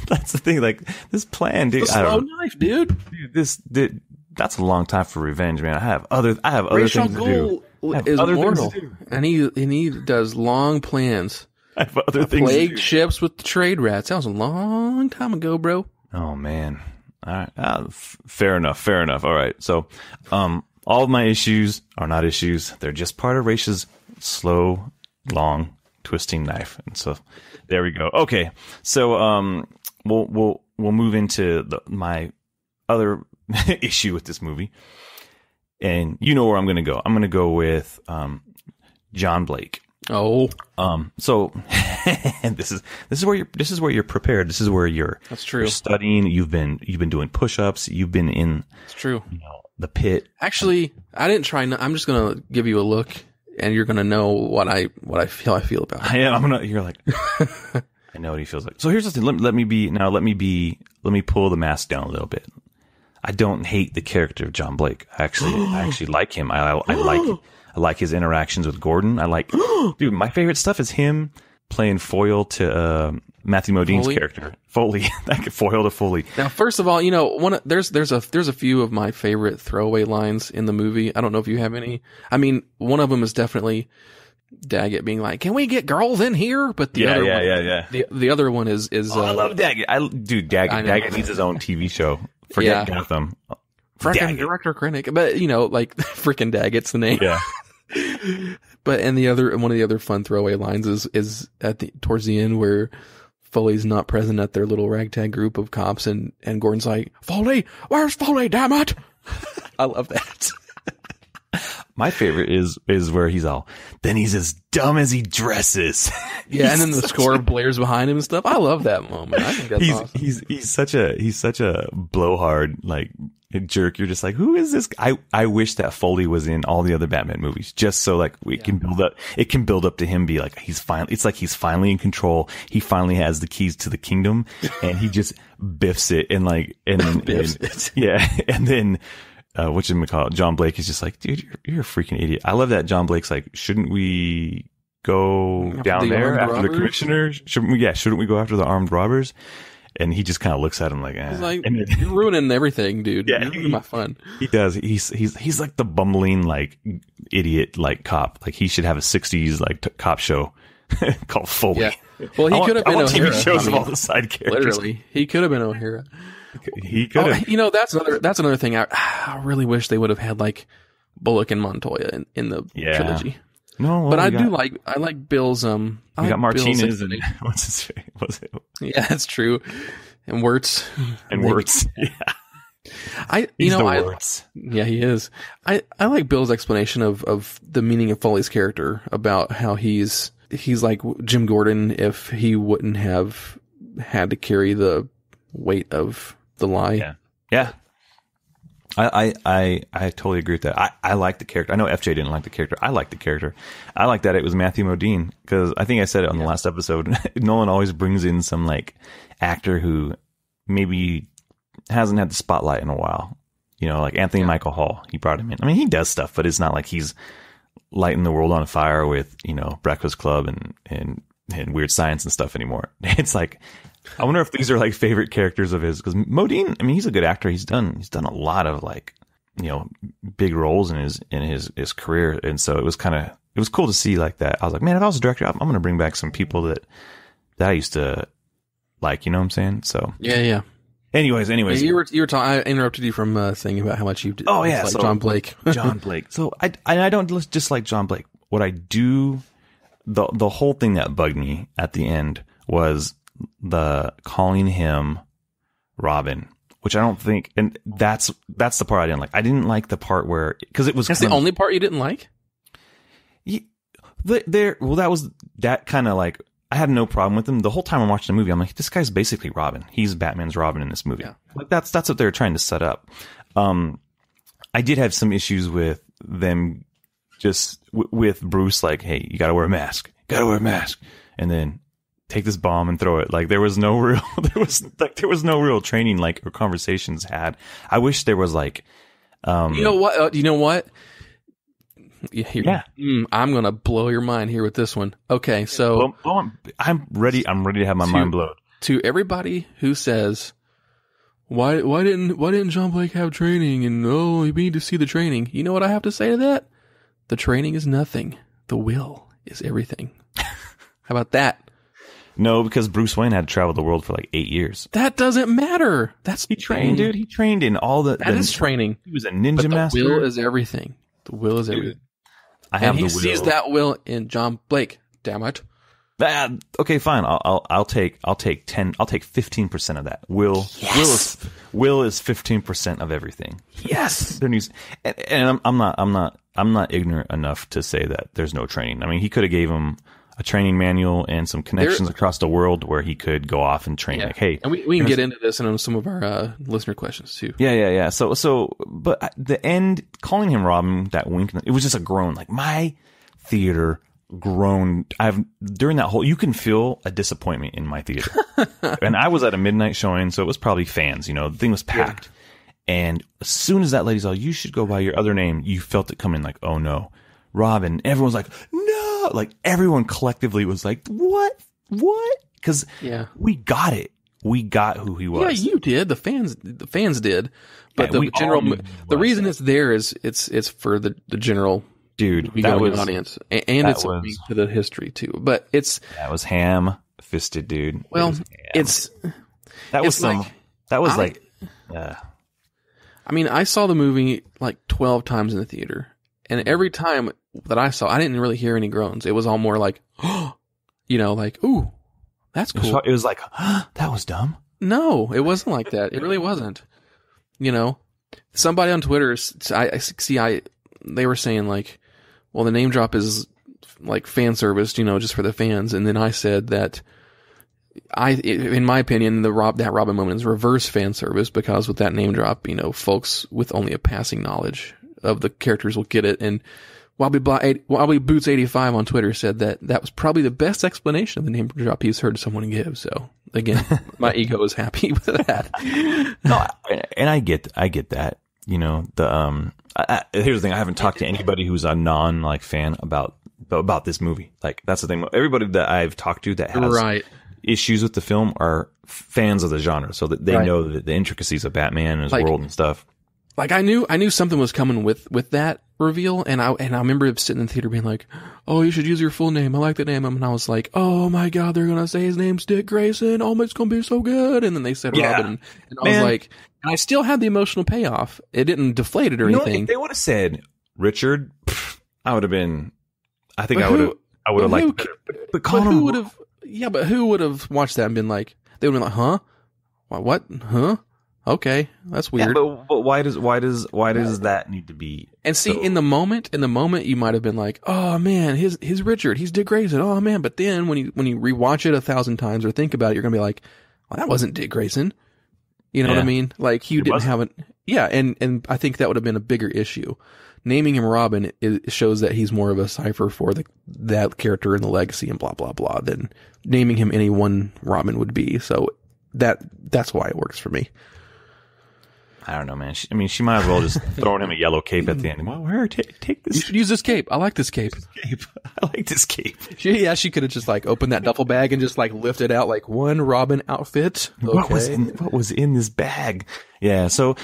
That's the thing. Like this plan, dude. It's a slow knife, dude. That's a long time for revenge, man. I have other things to do. Is mortal, and he does long plans. I have other things. Plague ships with the trade rats. That was a long time ago, bro. Oh man. All right. Fair enough. All right. So, all of my issues are not issues. They're just part of Ra's slow, long, twisting knife. And so, there we go. Okay. So, we'll move into my other issue with this movie, and you know where I'm going to go. I'm going to go with John Blake. Oh, so this is where you're prepared. This is where that's true. You're studying. You've been doing push-ups. You've been in. It's true. The pit. Actually, I didn't try. I'm just going to give you a look, and you're going to know what I feel about it. You're like, I know what he feels like. So here's the thing. Let me pull the mask down a little bit. I don't hate the character of John Blake. I actually like him. I like his interactions with Gordon. Dude, my favorite stuff is him playing foil to Matthew Modine's character, Foley. Foil to Foley. Now, first of all, there's a few of my favorite throwaway lines in the movie. I don't know if you have any. I mean, one of them is definitely Daggett being like, "Can we get girls in here?" But the other one, the other one is I love Daggett. Daggett needs his own TV show. Forget Gotham. Frickin' director critic, but like frickin' Daggett's the name. Yeah. But one of the other fun throwaway lines is towards the end where Foley's not present at their little ragtag group of cops, and Gordon's like, "Foley, where's Foley? Damn it!" I love that. My favorite is where he's all, then he's as dumb as he dresses. Yeah, and then the score blares behind him and stuff. I love that moment. I think that's awesome. He's such a blowhard, like, jerk. You're just like, who is this? I wish that Foley was in all the other Batman movies, just so like it can build up to him be like, he's finally in control. He finally has the keys to the kingdom, and he just biffs it and then whatchamacallit, John Blake is just like, dude, you're a freaking idiot. I love that John Blake's like, shouldn't we go down there after the commissioner? Shouldn't we go after the armed robbers? And he just kind of looks at him like, he's like, you're ruining everything, dude. Yeah, you're ruining my fun. He does. He's like the bumbling, like, idiot, like, cop. Like, he should have a 60s, like, cop show called Foley. Yeah. Well, he could have been O'Hara. TV shows of all the side characters. Literally. He could have been O'Hara. He could have. You know, that's another thing. I really wish they would have had, like, Bullock and Montoya in the trilogy. No, well, but I like Bill's, we got Martinez and what's his face? Was it? Yeah, that's true. And Wirtz. Yeah. Wirtz. Yeah, he is. I like Bill's explanation of the meaning of Foley's character, about how he's like Jim Gordon if he wouldn't have had to carry the weight of the lie. Yeah. Yeah. I totally agree with that. I like the character. I know FJ didn't like the character. I like the character. I like that it was Matthew Modine, because I think I said it on the last episode. Nolan always brings in some like actor who maybe hasn't had the spotlight in a while. You know, like Anthony Michael Hall. He brought him in. I mean, he does stuff, but it's not like he's lighting the world on fire with, you know, Breakfast Club and Weird Science and stuff anymore. It's like, I wonder if these are like favorite characters of his, because Modine, I mean, he's a good actor. He's done a lot of like, you know, big roles in his career. And so it was cool to see like that. I was like, man, if I was a director, I'm going to bring back some people that I used to like, you know what I'm saying? So yeah. Anyways, yeah, you were talking. I interrupted you from saying about how much you did. Oh yeah, like so John Blake. John Blake. So I don't just like John Blake. What I do, the whole thing that bugged me at the end was the calling him Robin, which I don't think, and that's the part I didn't like. I didn't like the part where, because it was the only part you didn't like. That kind of like, I had no problem with him the whole time I'm watching the movie. I'm like, this guy's basically Robin. He's Batman's Robin in this movie. Yeah. Like that's what they're trying to set up. I did have some issues with them just with Bruce, like, hey, you gotta wear a mask, and then take this bomb and throw it. Like there was no real training, like, or conversations had. I wish there was like, you know what? Yeah. I'm gonna blow your mind here with this one. Okay, so I'm ready to have my mind blown. To everybody who says, why didn't John Blake have training? And we need to see the training. You know what I have to say to that? The training is nothing. The will is everything. How about that? No, because Bruce Wayne had to travel the world for like 8 years. That doesn't matter. He trained, dude. He trained in all the. That is training. He was a ninja master. The will is everything. The will is everything. And he sees that will in John Blake. Damn it. Okay, fine. I'll take 15% of that. Will is 15% of everything. Yes. And I'm not ignorant enough to say that there's no training. I mean, he could have gave him a training manual and some connections across the world where he could go off and train. Yeah. Like, hey, and we can get into this in some of our listener questions too. Yeah. So, but the end, calling him Robin, that wink, it was just a groan. Like my theater groaned. During that whole, you can feel a disappointment in my theater. And I was at a midnight showing, so it was probably fans. You know, the thing was packed. Yeah. And as soon as that lady's all, you should go by your other name, you felt it coming. Like, oh no, Robin. Everyone's like, no. Like everyone collectively was like, what? Because we got it. We got who he was. Yeah, you did. The fans did. But the reason it's there is it's for the general audience, and it's a link to the history too. But that was ham-fisted, dude. Well, I mean, I saw the movie like 12 times in the theater, and every time that I saw, I didn't really hear any groans. It was all more like, like, ooh, that's cool. It was like, that was dumb. No, it wasn't like that. It really wasn't. You know, somebody on Twitter, I they were saying like, well, the name drop is like fan service, just for the fans. And then I said that in my opinion, that Robin moment is reverse fan service, because with that name drop, folks with only a passing knowledge of the characters will get it. And Wobbly Boots 85 on Twitter said that was probably the best explanation of the name drop he's heard someone give. So again, my ego is happy with that. No, and I get that. Here's the thing: I haven't talked to anybody who's a non fan about this movie. Like, that's the thing. Everybody that I've talked to that has issues with the film are fans of the genre, so that they know the intricacies of Batman and his world and stuff. Like, I knew something was coming with that reveal, and I remember sitting in the theater being like, "Oh, you should use your full name. I like the name." And I was like, "Oh my God, they're gonna say his name's Dick Grayson. Oh, it's gonna be so good." And then they said Robin, and I was like, and I still had the emotional payoff. It didn't deflate it or anything. If they would have said Richard, I would have been. I think I would have liked it. But who would have? Yeah, but who would have watched that and been like? They would have been like, "Huh? What? Huh? Okay, that's weird." Yeah, but why does that need to be? And see, in the moment, you might have been like, "Oh man, his Richard, he's Dick Grayson." Oh man, but then when you rewatch it 1,000 times or think about it, you're gonna be like, "Well, that wasn't Dick Grayson." You know what I mean? Like, you didn't have it. Yeah, and I think that would have been a bigger issue. Naming him Robin shows that he's more of a cipher for that character in the legacy and blah blah blah than naming him any one Robin would be. So that's why it works for me. I don't know, man. She might as well just throw him a yellow cape at the end. Well, take this. You should use this cape. I like this cape. I like this cape. She could have just like opened that duffel bag and just like lifted out like one Robin outfit. Okay. What was in this bag? Yeah. So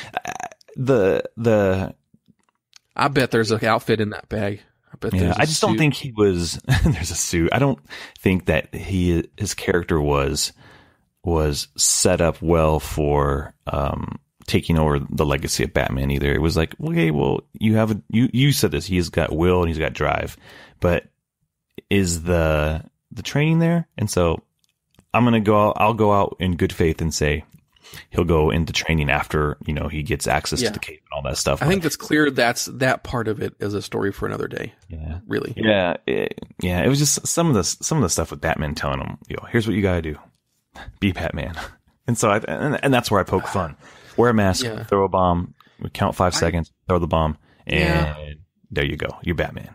I bet there's an outfit in that bag. I just don't think he was. There's a suit. I don't think that his character was set up well for taking over the legacy of Batman either. It was like, okay, well, you said this. He's got will and he's got drive, but is the training there? And so I'll go out in good faith and say he'll go into training after, he gets access to the cape and all that stuff. I think that's clear. That part of it is a story for another day. Yeah. Really. Yeah. It was just some of the stuff with Batman telling him, here's what you gotta do. Be Batman. And so and that's where I poke fun. Wear a mask, throw a bomb, count 5 seconds, throw the bomb, and there you go. You're Batman.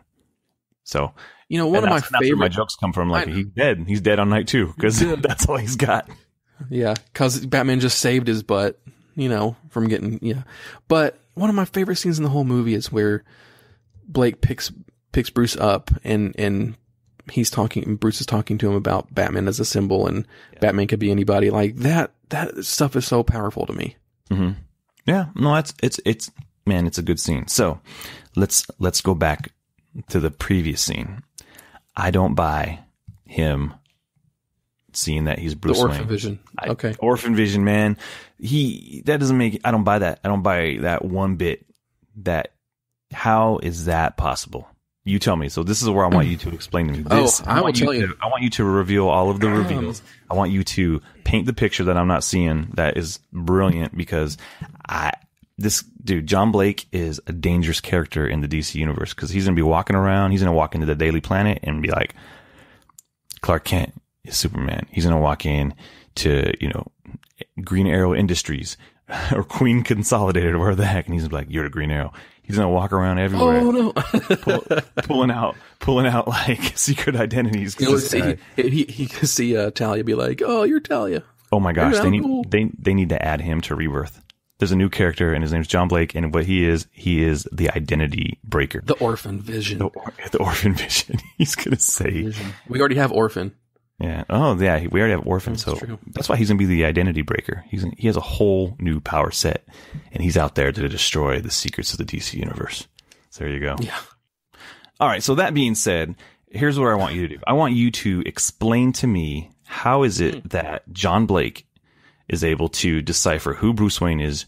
So, one of my favorite. That's where my jokes come from. Like, he's dead. He's dead on night 2 because that's all he's got. Yeah, because Batman just saved his butt, from getting, But one of my favorite scenes in the whole movie is where Blake picks Bruce up and Bruce is talking to him about Batman as a symbol and Batman could be anybody. Like, that stuff is so powerful to me. Mm-hmm. Yeah, no, it's a good scene. So let's go back to the previous scene. I don't buy him seeing that he's Bruce Wayne. The Orphan Vision. Okay. Orphan Vision, man. That doesn't make, I don't buy that. I don't buy that one bit. How is that possible? You tell me. So this is where I want you to explain to me. I will tell you. I want you to reveal all of the reveals. I want you to paint the picture that I'm not seeing. That is brilliant because this dude, John Blake, is a dangerous character in the DC universe because he's going to be walking around. He's going to walk into the Daily Planet and be like, Clark Kent is Superman. He's going to walk in to, Green Arrow Industries or Queen Consolidated or wherever the heck. And he's like, you're the Green Arrow. He's going to walk around everywhere. Oh, no. pulling out like secret identities. He could see Talia be like, oh, you're Talia. Oh my gosh. They need to add him to Rebirth. There's a new character and his name's John Blake. And what he is the identity breaker. The Orphan Vision. The Orphan Vision. He's going to say. We already have Orphan. Yeah. Oh, yeah. We already have Orphan. So that's why he's going to be the identity breaker. He has a whole new power set and he's out there to destroy the secrets of the DC universe. So there you go. Yeah. All right. So that being said, here's what I want you to do. I want you to explain to me, how is it that John Blake is able to decipher who Bruce Wayne is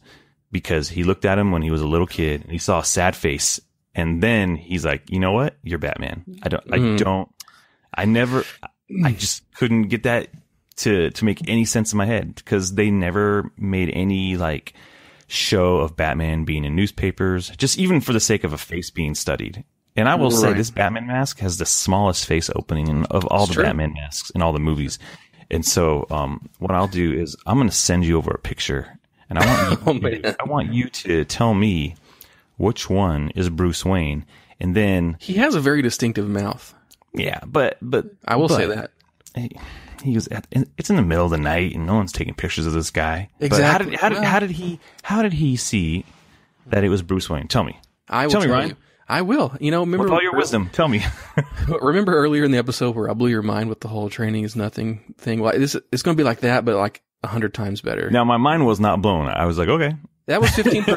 because he looked at him when he was a little kid and he saw a sad face. And then he's like, you know what? You're Batman. I just couldn't get that to make any sense in my head because they never made any show of Batman being in newspapers, just even for the sake of a face being studied. And I will say this Batman mask has the smallest face opening of all the Batman masks in all the movies. And so what I'll do is I'm going to send you over a picture, and I want you to tell me which one is Bruce Wayne. And then he has a very distinctive mouth. Yeah, but I will say that he was it's in the middle of the night and no one's taking pictures of this guy. Exactly. But how did he see that it was Bruce Wayne? Tell me. I will tell me, Ryan. I will. Remember with all your wisdom, tell me. Remember earlier in the episode where I blew your mind with the whole training is nothing thing? Well, it's going to be like that, but like 100 times better. Now, my mind was not blown. I was like, okay. That was 15%, though.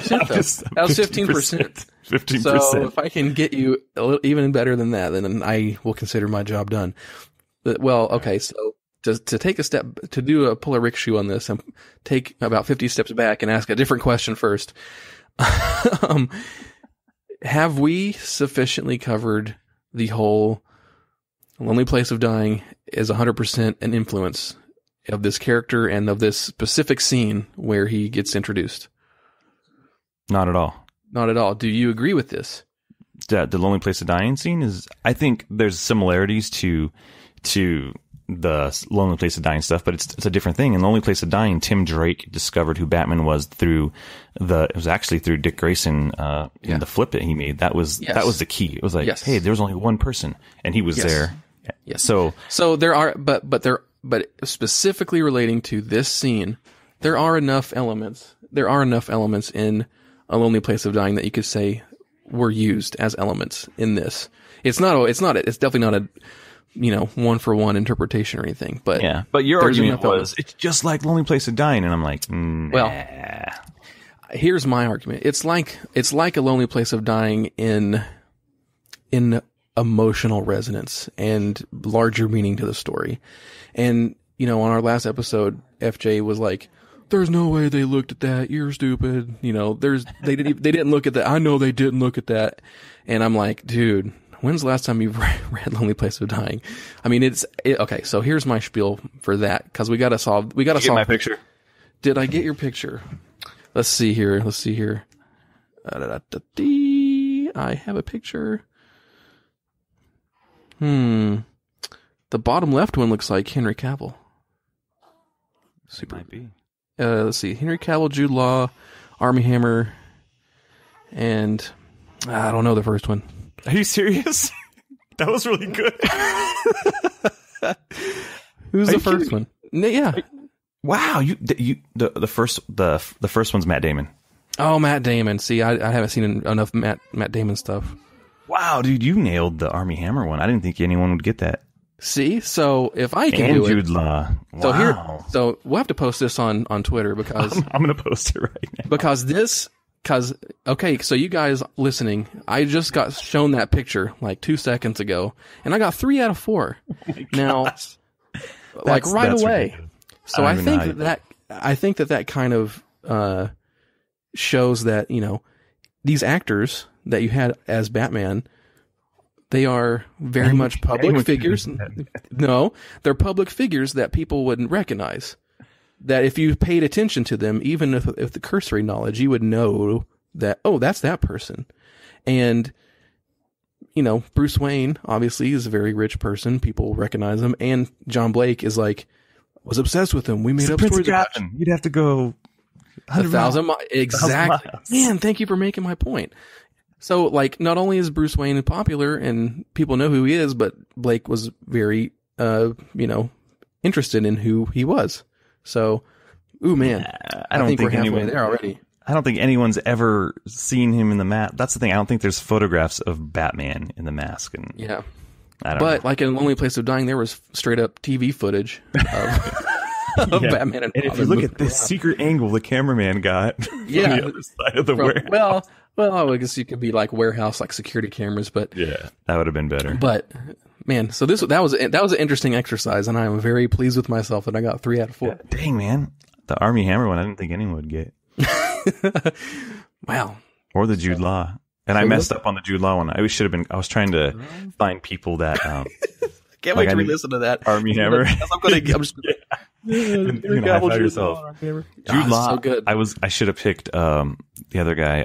That was 15%. 15%. So if I can get you a little, even better than that, then I will consider my job done. But, well, okay, so to take a step, to pull a Rick shoe on this, and take about 50 steps back and ask a different question first. Have we sufficiently covered the whole Lonely Place of Dying is 100% an influence of this character and of this specific scene where he gets introduced? Not at all. Not at all. Do you agree with this? The Lonely Place of Dying scene is, I think there's similarities to the Lonely Place of Dying stuff, but it's a different thing. In Lonely Place of Dying, Tim Drake discovered who Batman was through it was actually through Dick Grayson, in the flip that he made. That was the key. It was like, hey, there was only one person and he was there. Yes. So there are, but specifically relating to this scene, there are enough elements in A Lonely Place of Dying that you could say were used as elements in this. It's definitely not a, 1-for-1 interpretation or anything, but your argument was it's just like Lonely Place of Dying, and I'm like, well, here's my argument. It's like A Lonely Place of Dying in emotional resonance and larger meaning to the story. And on our last episode, FJ was like, "There's no way they looked at that. You're stupid." They didn't look at that. I know they didn't look at that. And I'm like, dude, when's the last time you've read Lonely Place of Dying? I mean, okay. So here's my spiel for that, because we got to solve. Get my picture. Did I get your picture? Let's see here. I have a picture. The bottom left one looks like Henry Cavill. Super. Might be. Let's see. Henry Cavill, Jude Law, Armie Hammer, and I don't know the first one. Are you serious? That was really good. Who's the first one? Yeah. Wow. The first one's Matt Damon. Oh, Matt Damon. See, I haven't seen enough Matt Damon stuff. Wow, dude, you nailed the Armie Hammer one. I didn't think anyone would get that. See, so if I can do it, Jude Law. Wow. So we'll have to post this on Twitter, because I'm going to post it right now. Okay, so you guys listening, I just got shown that picture like 2 seconds ago, and I got 3 out of 4. Now, like right away. Ridiculous. So I think that kind of shows that these actors that you had as Batman, they are very much public figures. No, they're public figures that people wouldn't recognize. That if you paid attention to them, even if the cursory knowledge, you would know that, oh, that's that person. And, Bruce Wayne, obviously, is a very rich person. People recognize him. And John Blake was obsessed with him. We made up stories about him. You'd have to go 1,000 miles. Exactly. Man, thank you for making my point. So, not only is Bruce Wayne popular and people know who he is, but Blake was very, interested in who he was. So, ooh, man, I think we're halfway there already. I don't think anyone's ever seen him in the mask. That's the thing. I don't think there's photographs of Batman in the mask. And yeah. But like in Lonely Place of Dying, there was straight up TV footage of Batman. And if you look at this secret angle the cameraman got from the other side of the warehouse. Well, I guess you could be like warehouse, like security cameras, but yeah, that would have been better. But man, so that was an interesting exercise, and I am very pleased with myself that I got 3 out of 4. Yeah, dang, man, the Armie Hammer one, I didn't think anyone would get. Wow. Or the Jude Law, and I messed up on the Jude Law one. I was trying to find people that. Can't wait to re-listen to that. Armie Hammer. You can high-five yourself. Jude Law. So good. I should have picked the other guy.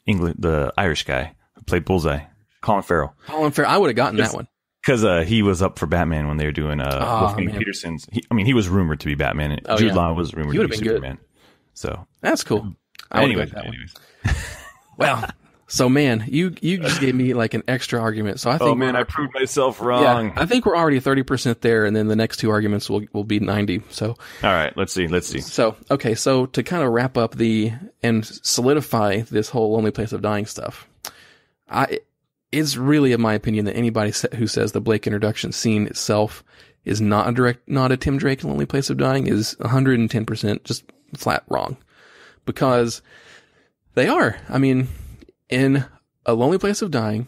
The Irish guy who played Bullseye, Colin Farrell. I would have gotten that one because he was up for Batman when they were doing Wolfgang Petersen's. He was rumored to be Batman. And Jude Law was rumored to be Superman. Good. So that's cool. Anyways. Well, so man, you just gave me like an extra argument. So I think I proved myself wrong. Yeah, I think we're already 30% there, and then the next two arguments will be 90. So all right, let's see. So to kind of wrap up and solidify this whole Lonely Place of Dying stuff, it's really, in my opinion, that anybody who says the Blake introduction scene itself is not a Tim Drake Lonely Place of Dying is 110% just flat wrong, because they are. I mean, in A Lonely Place of Dying,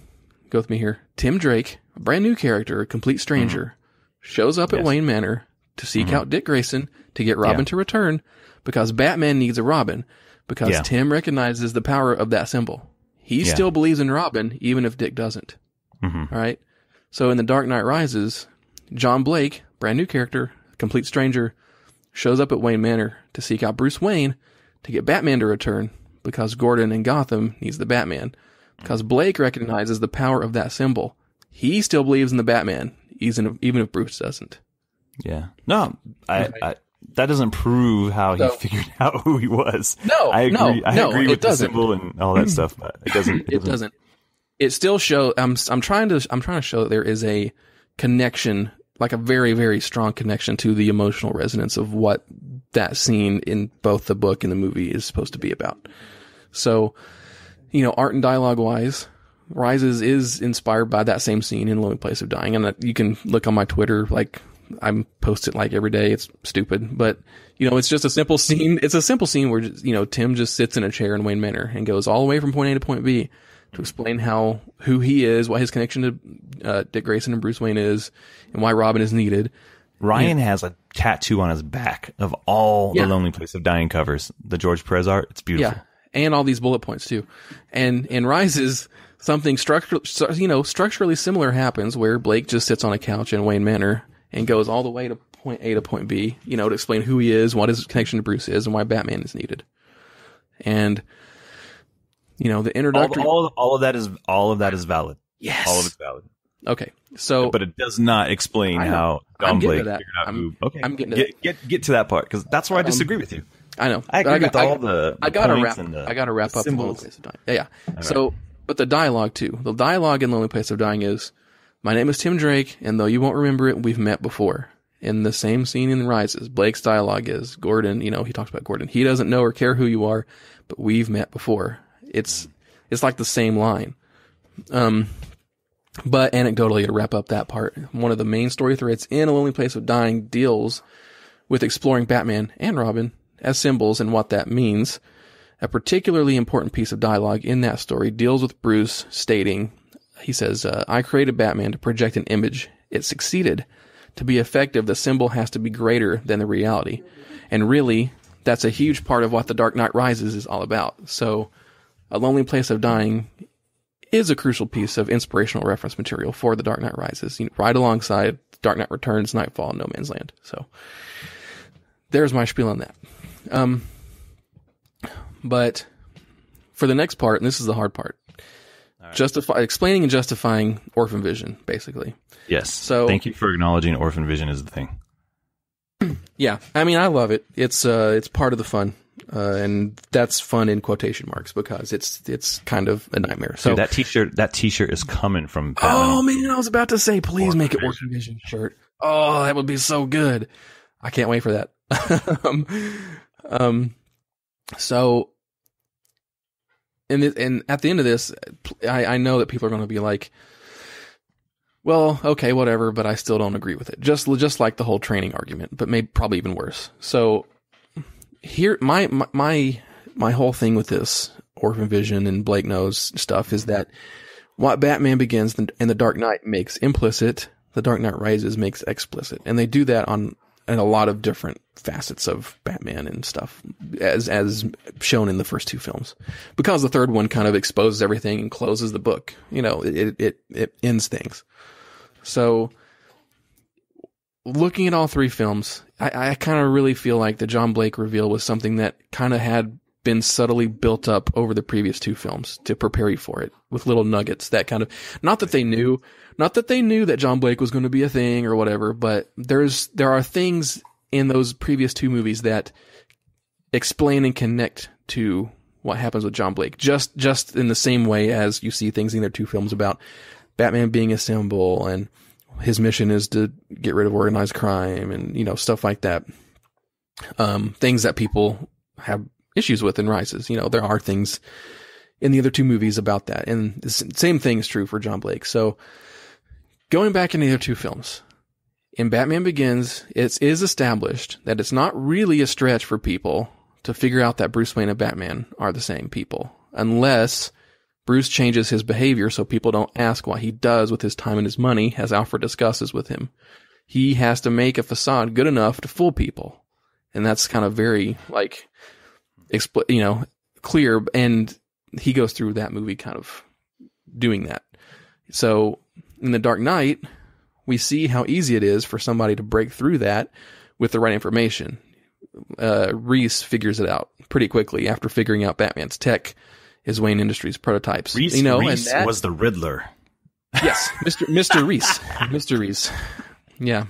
go with me here, Tim Drake, a brand new character, a complete stranger, shows up at Wayne Manor to seek out Dick Grayson to get Robin to return, because Batman needs a Robin, because Tim recognizes the power of that symbol. He still believes in Robin, even if Dick doesn't. All right? So in The Dark Knight Rises, John Blake, brand new character, complete stranger, shows up at Wayne Manor to seek out Bruce Wayne to get Batman to return, because Gordon in Gotham needs the Batman. Because Blake recognizes the power of that symbol. He still believes in the Batman, even if Bruce doesn't. Yeah. No, I that doesn't prove how he figured out who he was. No, I agree. I agree with the doesn't. symbol and all that stuff, but it doesn't. It doesn't. It still shows. I'm trying to show that there is a connection, like a very, very strong connection to the emotional resonance of what that scene in both the book and the movie is supposed to be about. So, art and dialogue wise, Rises is inspired by that same scene in Lonely Place of Dying. And you can look on my Twitter, like I post it like every day. It's stupid, but it's just a simple scene. It's a simple scene where, Tim just sits in a chair in Wayne Manor and goes all the way from point A to point B to explain who he is, what his connection to Dick Grayson and Bruce Wayne is, and why Robin is needed. Ryan has a tattoo on his back of all the Lonely Place of Dying covers. The George Perez art. It's beautiful. Yeah. And all these bullet points too. And in Rises, something structurally similar happens where Blake just sits on a couch in Wayne Manor and goes all the way to point A to point B, to explain who he is, what his connection to Bruce is, and why Batman is needed. And, the introductory... All of that is valid. Yes. All of it's valid. Okay. So... But it does not explain how Don Blake figured out who... Okay. I'm getting to that. Get to that part, because that's where I disagree with you. I know. I agree with all the I gotta points wrap. and the I gotta wrap up. symbols. Lonely Place of Dying. Yeah. So, but the dialogue too. The dialogue in Lonely Place of Dying is, "My name is Tim Drake, and though you won't remember it, we've met before." In the same scene in Rises, Blake's dialogue is, Gordon. He talks about Gordon. He doesn't know or care who you are, but we've met before. It's like the same line. But anecdotally, to wrap up that part, one of the main story threads in A Lonely Place of Dying deals with exploring Batman and Robin as symbols and what that means. A particularly important piece of dialogue in that story deals with Bruce stating, he says, "I created Batman to project an image. It succeeded. To be effective, the symbol has to be greater than the reality." And really, that's a huge part of what The Dark Knight Rises is all about. So, A Lonely Place of Dying is a crucial piece of inspirational reference material for The Dark Knight Rises, right alongside Dark Knight Returns, Nightfall, and No Man's Land. So, there's my spiel on that. But for the next part, and this is the hard part, explaining and justifying Orphan Vision, basically. Yes. So thank you for acknowledging Orphan Vision is the thing. Yeah, I mean, I love it. It's part of the fun, and that's fun in quotation marks because it's kind of a nightmare. So dude, that T-shirt is coming from. Oh man, I was about to say, please make it Orphan Vision shirt. Oh, that would be so good. I can't wait for that. So, and at the end of this, I know that people are going to be like, well, okay, whatever, but I still don't agree with it. Just like the whole training argument, but maybe probably even worse. So here, my whole thing with this Orphan Vision and Blake Knows stuff is that what Batman Begins and The Dark Knight makes implicit, The Dark Knight Rises makes explicit. And they do that in a lot of different facets of Batman and stuff, as shown in the first two films. Because the third one kind of exposes everything and closes the book. It ends things. So looking at all three films, I kind of really feel like the John Blake reveal was something that kind of had been subtly built up over the previous two films to prepare you for it, with little nuggets that kind of, not that they knew that John Blake was going to be a thing or whatever, but there are things in those previous two movies that explain and connect to what happens with John Blake, just in the same way as you see things in their two films about Batman being a symbol and his mission is to get rid of organized crime and, you know, stuff like that. Things that people have issues with in Rises. You know, there are things in the other two movies about that. And the same thing is true for John Blake. So going back in the other two films, in Batman Begins, it is established that it's not really a stretch for people to figure out that Bruce Wayne and Batman are the same people, unless Bruce changes his behavior so people don't ask what he does with his time and his money, as Alfred discusses with him. He has to make a facade good enough to fool people. And that's kind of very, like, clear. And he goes through that movie kind of doing that. So in The Dark Knight, we see how easy it is for somebody to break through that with the right information. Reese figures it out pretty quickly after figuring out Batman's tech is Wayne Industries prototypes. Reese was the Riddler. Yes, Mr. Reese. Mr. Reese. Yeah.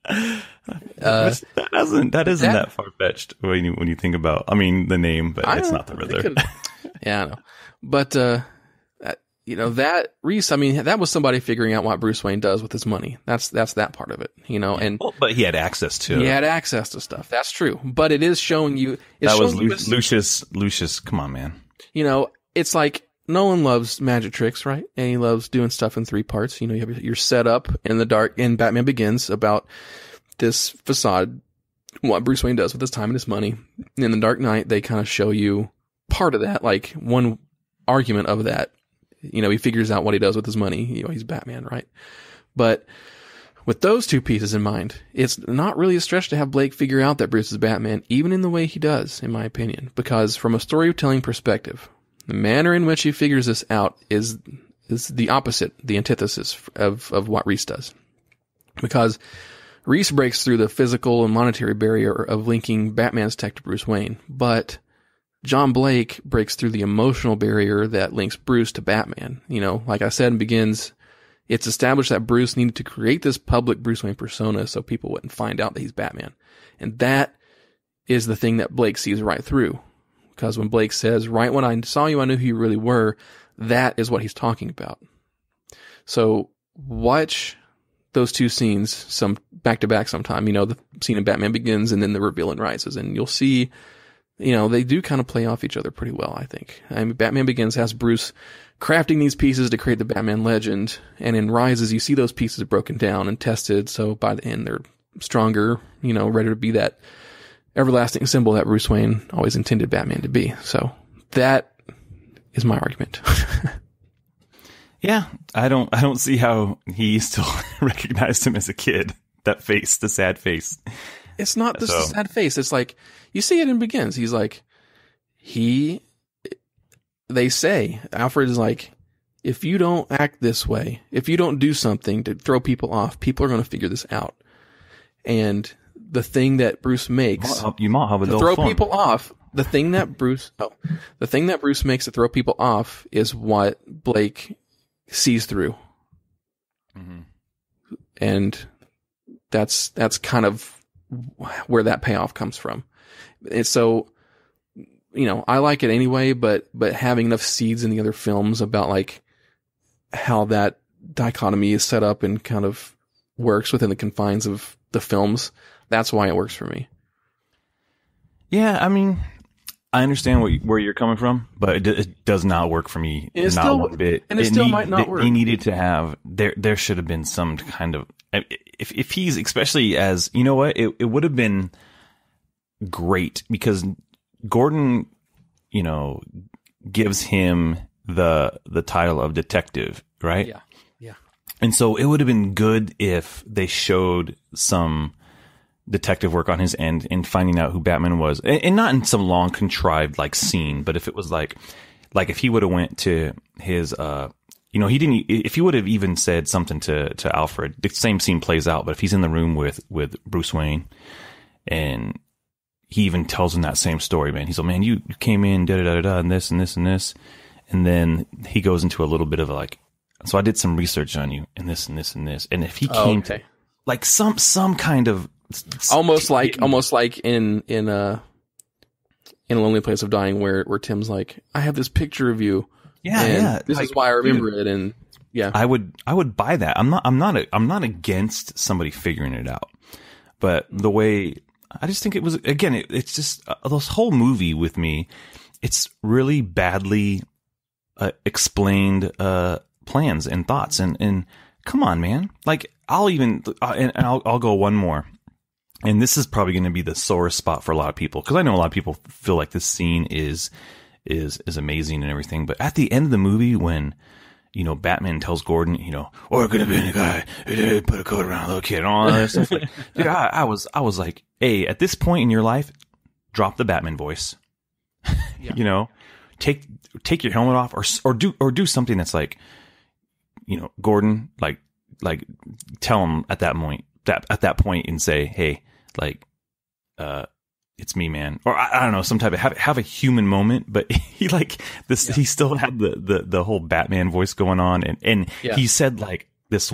That isn't that far-fetched when you think about, I mean, the name, but it's not the Riddler. Yeah, I know. But, that Reese, I mean, that was somebody figuring out what Bruce Wayne does with his money. That's that part of it, you know, and. Well, but he had access to He had access to stuff. That's true. But it is showing you. That was Lucius. Come on, man. You know, it's like Nolan loves magic tricks, right? And he loves doing stuff in three parts. You know, you have your setup in Batman Begins about this facade, what Bruce Wayne does with his time and his money. In The Dark Knight, they kind of show you part of that, like one argument of that. You know, he figures out what he does with his money. You know, he's Batman, right? But with those two pieces in mind, it's not really a stretch to have Blake figure out that Bruce is Batman, even in the way he does, in my opinion. Because from a storytelling perspective, the manner in which he figures this out is the opposite, the antithesis of what Reese does. Because Reese breaks through the physical and monetary barrier of linking Batman's tech to Bruce Wayne, but John Blake breaks through the emotional barrier that links Bruce to Batman. You know, like I said in Begins, it's established that Bruce needed to create this public Bruce Wayne persona so people wouldn't find out that he's Batman. And that is the thing that Blake sees right through. Because when Blake says, right when I saw you, I knew who you really were, that is what he's talking about. So watch those two scenes some back to back sometime. You know, the scene in Batman Begins and then the reveal in Rises. And you'll see, you know, they do kind of play off each other pretty well, I think. I mean, Batman Begins has Bruce crafting these pieces to create the Batman legend. And in Rises, you see those pieces broken down and tested. So by the end, they're stronger, you know, ready to be that everlasting symbol that Bruce Wayne always intended Batman to be. So that is my argument. Yeah, I don't see how he still recognized him as a kid. That face, the sad face. It's not the sad face. It's like, you see it in Begins. He's like, they say, Alfred is like, if you don't act this way, if you don't do something to throw people off, people are going to figure this out. And the thing that Bruce makes to throw people off, the thing that Bruce makes to throw people off is what Blake sees through. Mm-hmm. And that's kind of where that payoff comes from. And so, you know, I like it anyway, but having enough seeds in the other films about like how that dichotomy is set up and kind of works within the confines of the films, that's why it works for me. Yeah, I mean, I understand where you're coming from, but it does not work for me. Not one bit. And it still might not work. He needed to have, there should have been some kind of, if he's, especially as, you know what, it would have been great because Gordon, you know, gives him the title of detective, right? Yeah. Yeah. And so it would have been good if they showed some detective work on his end in finding out who Batman was, and not in some long contrived like scene, but if it was like if he would have went to his he didn't. If he would have even said something to Alfred, the same scene plays out. But if he's in the room with Bruce Wayne, and he even tells him that same story, man, he's like, man, you came in, da da da da, and this and this and this, and then he goes into a little bit of like, so I did some research on you, and this and this and this, and if he came to like some kind of almost like in A Lonely Place of Dying, where Tim's like, I have this picture of you. Yeah. This is why I remember it. And yeah, I would buy that. I'm not against somebody figuring it out, but the way I just think it was, again, it's just this whole movie with me. It's really badly explained plans and thoughts. And come on, man. Like I'll go one more. And this is probably going to be the sorest spot for a lot of people, because I know a lot of people feel like this scene is amazing and everything. But at the end of the movie, when Batman tells Gordon, or it could have been a guy who did put a coat around a little kid and all that stuff. Like, dude, I was like, hey, at this point in your life, drop the Batman voice. Yeah. Take your helmet off, or do something that's like, Gordon, like tell him at that point and say, hey, like, it's me, man. Or I don't know, some type of have a human moment, but he he still had the whole Batman voice going on. And he said like this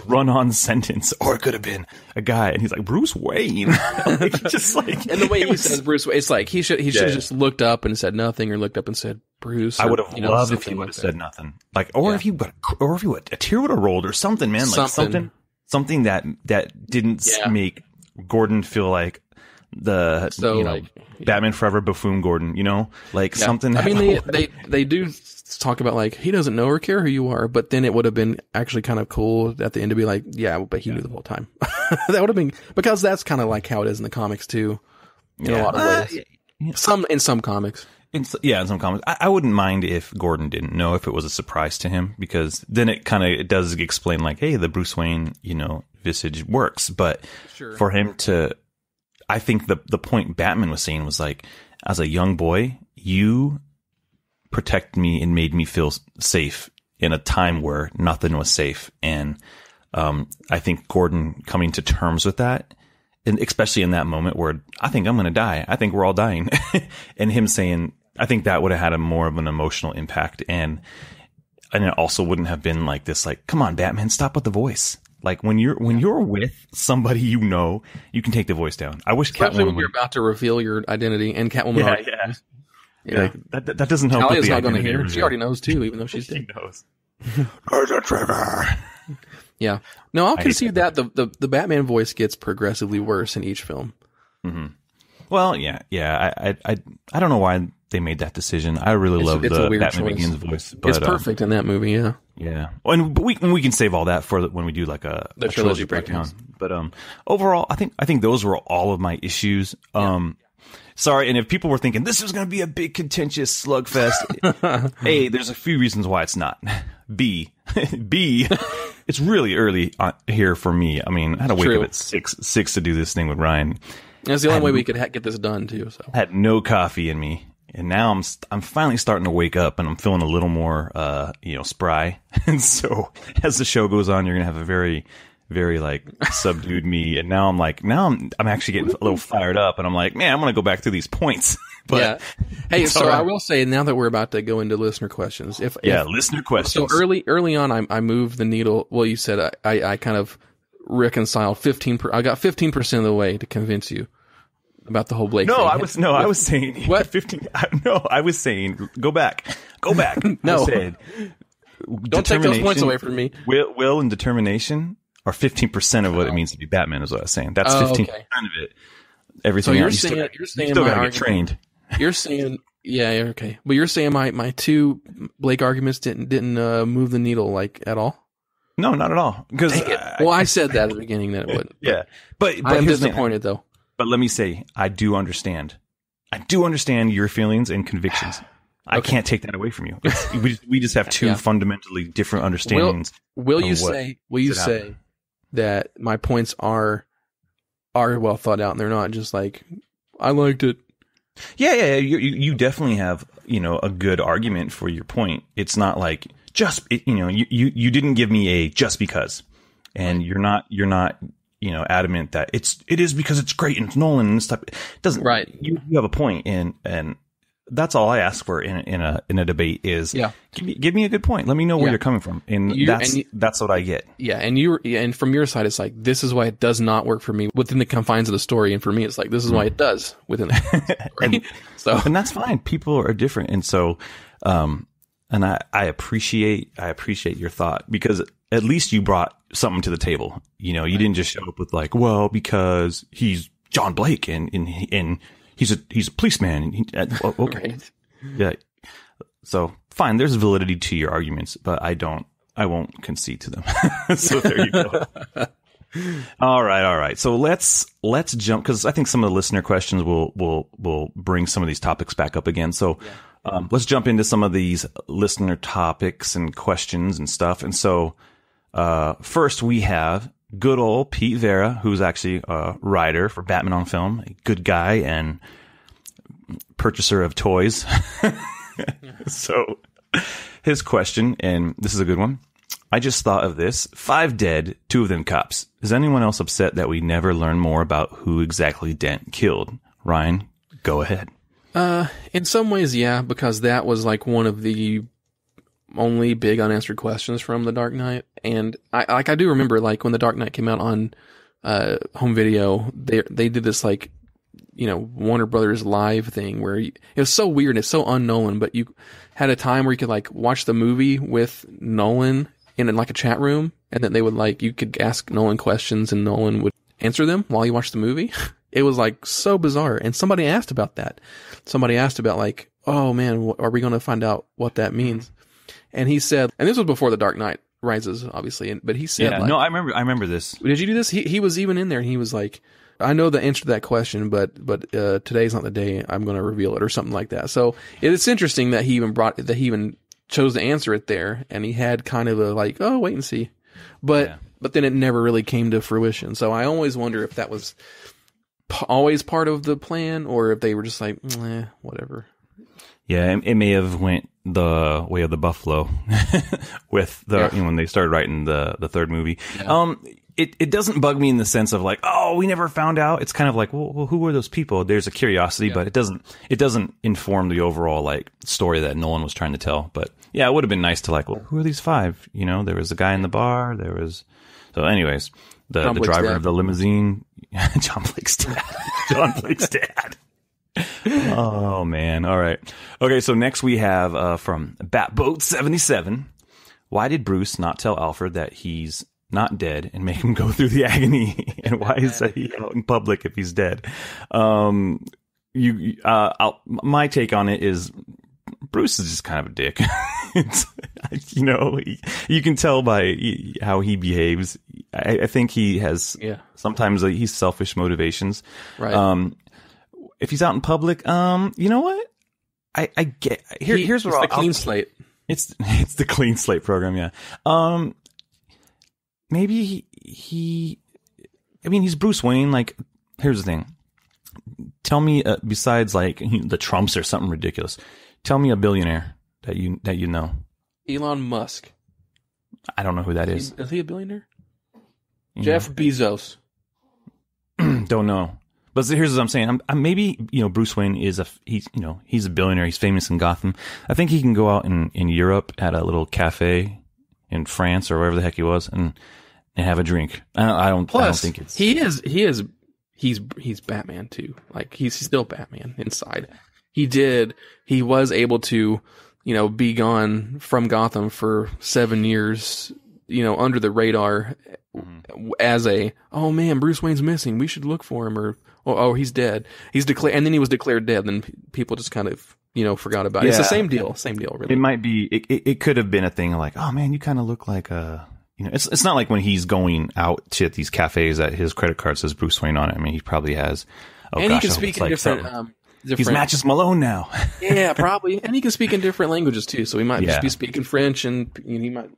run-on sentence, or it could have been a guy. And he's like, Bruce Wayne. And the way he says Bruce Wayne, it's like he should have just looked up and said nothing, or looked up and said Bruce. I would have loved if he would have said nothing. Like, if a tear would have rolled or something, man. Like something that didn't make Gordon feel like Batman Forever buffoon Gordon, something. I mean, they do talk about like he doesn't know or care who you are, but then it would have been actually kind of cool at the end to be like, but he knew the whole time. That would have been, because that's kind of like how it is in the comics too, in a lot of ways. In some comics. In some comics. I wouldn't mind if Gordon didn't know, if it was a surprise to him, because then it does explain like, hey, the Bruce Wayne, visage works. But for him to, I think the point Batman was saying was like, as a young boy, you protect me and made me feel safe in a time where nothing was safe. And I think Gordon coming to terms with that, and especially in that moment where I think I'm going to die, I think we're all dying, and him saying, I think that would have had a more of an emotional impact, and it also wouldn't have been like this, like, come on, Batman, stop with the voice. Like when you're with somebody, you can take the voice down. I wish Catwoman, when you're about to reveal your identity, and Catwoman, like, that doesn't help. Talia's not going to hear. She already knows too, even though she's dead. She knows. There's a trigger. Yeah. No, I'll concede that the Batman voice gets progressively worse in each film. Mm-hmm. Well, yeah. I don't know why they made that decision. I really love the Batman Begins voice. But, it's perfect in that movie, yeah. Yeah. And we can save all that for when we do like a trilogy breakdown. But overall, I think those were all of my issues. Sorry, and if people were thinking this was going to be a big contentious slugfest, A, there's a few reasons why it's not. B, it's really early here for me. I mean, I had to wake up at 6 to do this thing with Ryan. That's the only way we could get this done too. So had no coffee in me, and now I'm finally starting to wake up, and I'm feeling a little more spry. And so as the show goes on, you're gonna have a very, very like subdued me, and now I'm actually getting a little fired up, and I'm like, man, I'm gonna go back through these points. But hey, so right. I will say, now that we're about to go into listener questions, if listener questions. So early on, I moved the needle. Well, you said I kind of reconciled 15%. I got 15% of the way to convince you about the whole Blake thing. I was saying what 15. No, I was saying go back. No, I said, don't take those points away from me. Will and determination are 15% of what it means to be Batman, is what I was saying. That's 15% of it. Everything so else, you're saying still got to get trained. You're saying, okay. But you're saying my two Blake arguments didn't move the needle like at all? No, not at all. Because I said that at the beginning that it wouldn't. Yeah, but I'm disappointed though. But let me say, I do understand. I do understand your feelings and convictions. Okay. I can't take that away from you. We just have two fundamentally different understandings. Will you say that my points are well thought out, and they're not just like, I liked it? Yeah. You definitely have, a good argument for your point. It's not like you didn't give me a just because, and you're not adamant that it is because it's great and it's Nolan and stuff. It doesn't, right. You have a point, and that's all I ask for in a debate is give me a good point. Let me know where you're coming from, and that's what I get. Yeah, and from your side, it's like, this is why it does not work for me within the confines of the story, and for me, it's like, this is why it does within the story. and that's fine. People are different, and so and I appreciate your thought, because at least you brought something to the table. You didn't just show up with like, well, because he's John Blake and he's a policeman. Okay. Right. Yeah. So fine. There's validity to your arguments, but I won't concede to them. So there you go. All right. So let's jump, because I think some of the listener questions will bring some of these topics back up again. So let's jump into some of these listener topics and questions and stuff. And so first we have good old Pete Vera, who's actually a writer for Batman on Film, a good guy and purchaser of toys. So his question, and this is a good one. I just thought of this. 5 dead, 2 of them cops. Is anyone else upset that we never learn more about who exactly Dent killed? Ryan, go ahead. In some ways, yeah, because that was like one of the only big unanswered questions from The Dark Knight. And I do remember, like, when The Dark Knight came out on home video, they did this, like, Warner Brothers live thing where it was so weird and it's so un-Nolan, but you had a time where you could, like, watch the movie with Nolan in like a chat room, and then they would, like, you could ask Nolan questions and Nolan would answer them while you watched the movie. It was, like, so bizarre. And somebody asked about that. Somebody asked about, like, oh man, are we going to find out what that means? And he said, and this was before The Dark Knight Rises, obviously, but he said, no, I remember this. Did you do this? He was even in there, and he was like, I know the answer to that question, but today's not the day I'm going to reveal it, or something like that. So it's interesting that he even chose to answer it there, and he had kind of a like, oh, wait and see. But then it never really came to fruition. So I always wonder if that was always part of the plan, or if they were just like, whatever. Yeah, it may have went the way of the buffalo with when they started writing the third movie. Yeah. It doesn't bug me in the sense of like, oh, we never found out. It's kind of like, well, who were those people? There's a curiosity, but it doesn't inform the overall like story that Nolan was trying to tell. But yeah, it would have been nice to like, well, who are these 5? There was a guy in the bar. So anyways, the driver of the limousine, John Blake's dad. John Blake's dad. Oh man. All right. Okay. So next we have, from Batboat77. Why did Bruce not tell Alfred that he's not dead and make him go through the agony? And why is he out in public if he's dead? My take on it is Bruce is just kind of a dick. You can tell by how he behaves. I think he has sometimes he's selfish motivations. Right. If he's out in public, you know what? I get here's where it's the clean slate. It's the clean slate program. Yeah. Maybe he's Bruce Wayne. Like, here's the thing. Tell me, besides like the Trumps or something ridiculous, tell me a billionaire that you know. Elon Musk. I don't know who that is. Is he a billionaire? Jeff Bezos. Don't know. But here's what I'm saying. Maybe, Bruce Wayne he's a billionaire. He's famous in Gotham. I think he can go out in Europe at a little cafe in France or wherever the heck he was and have a drink. I don't think it's. He's Batman too. Like he's still Batman inside. He was able to, be gone from Gotham for 7 years, under the radar as oh man, Bruce Wayne's missing. We should look for him, or oh, he's dead. He's declared, and then he was declared dead. Then people just kind of, forgot about it. It's the same deal. Really. It might be. It could have been a thing like, oh man, you kind of look like a. It's not like when he's going out to these cafes that his credit card says Bruce Wayne on it. I mean, he probably has. Oh, and gosh, he can speak in different. He's Matches Malone now. Yeah, probably, and he can speak in different languages too. So he might just be speaking French, and he might,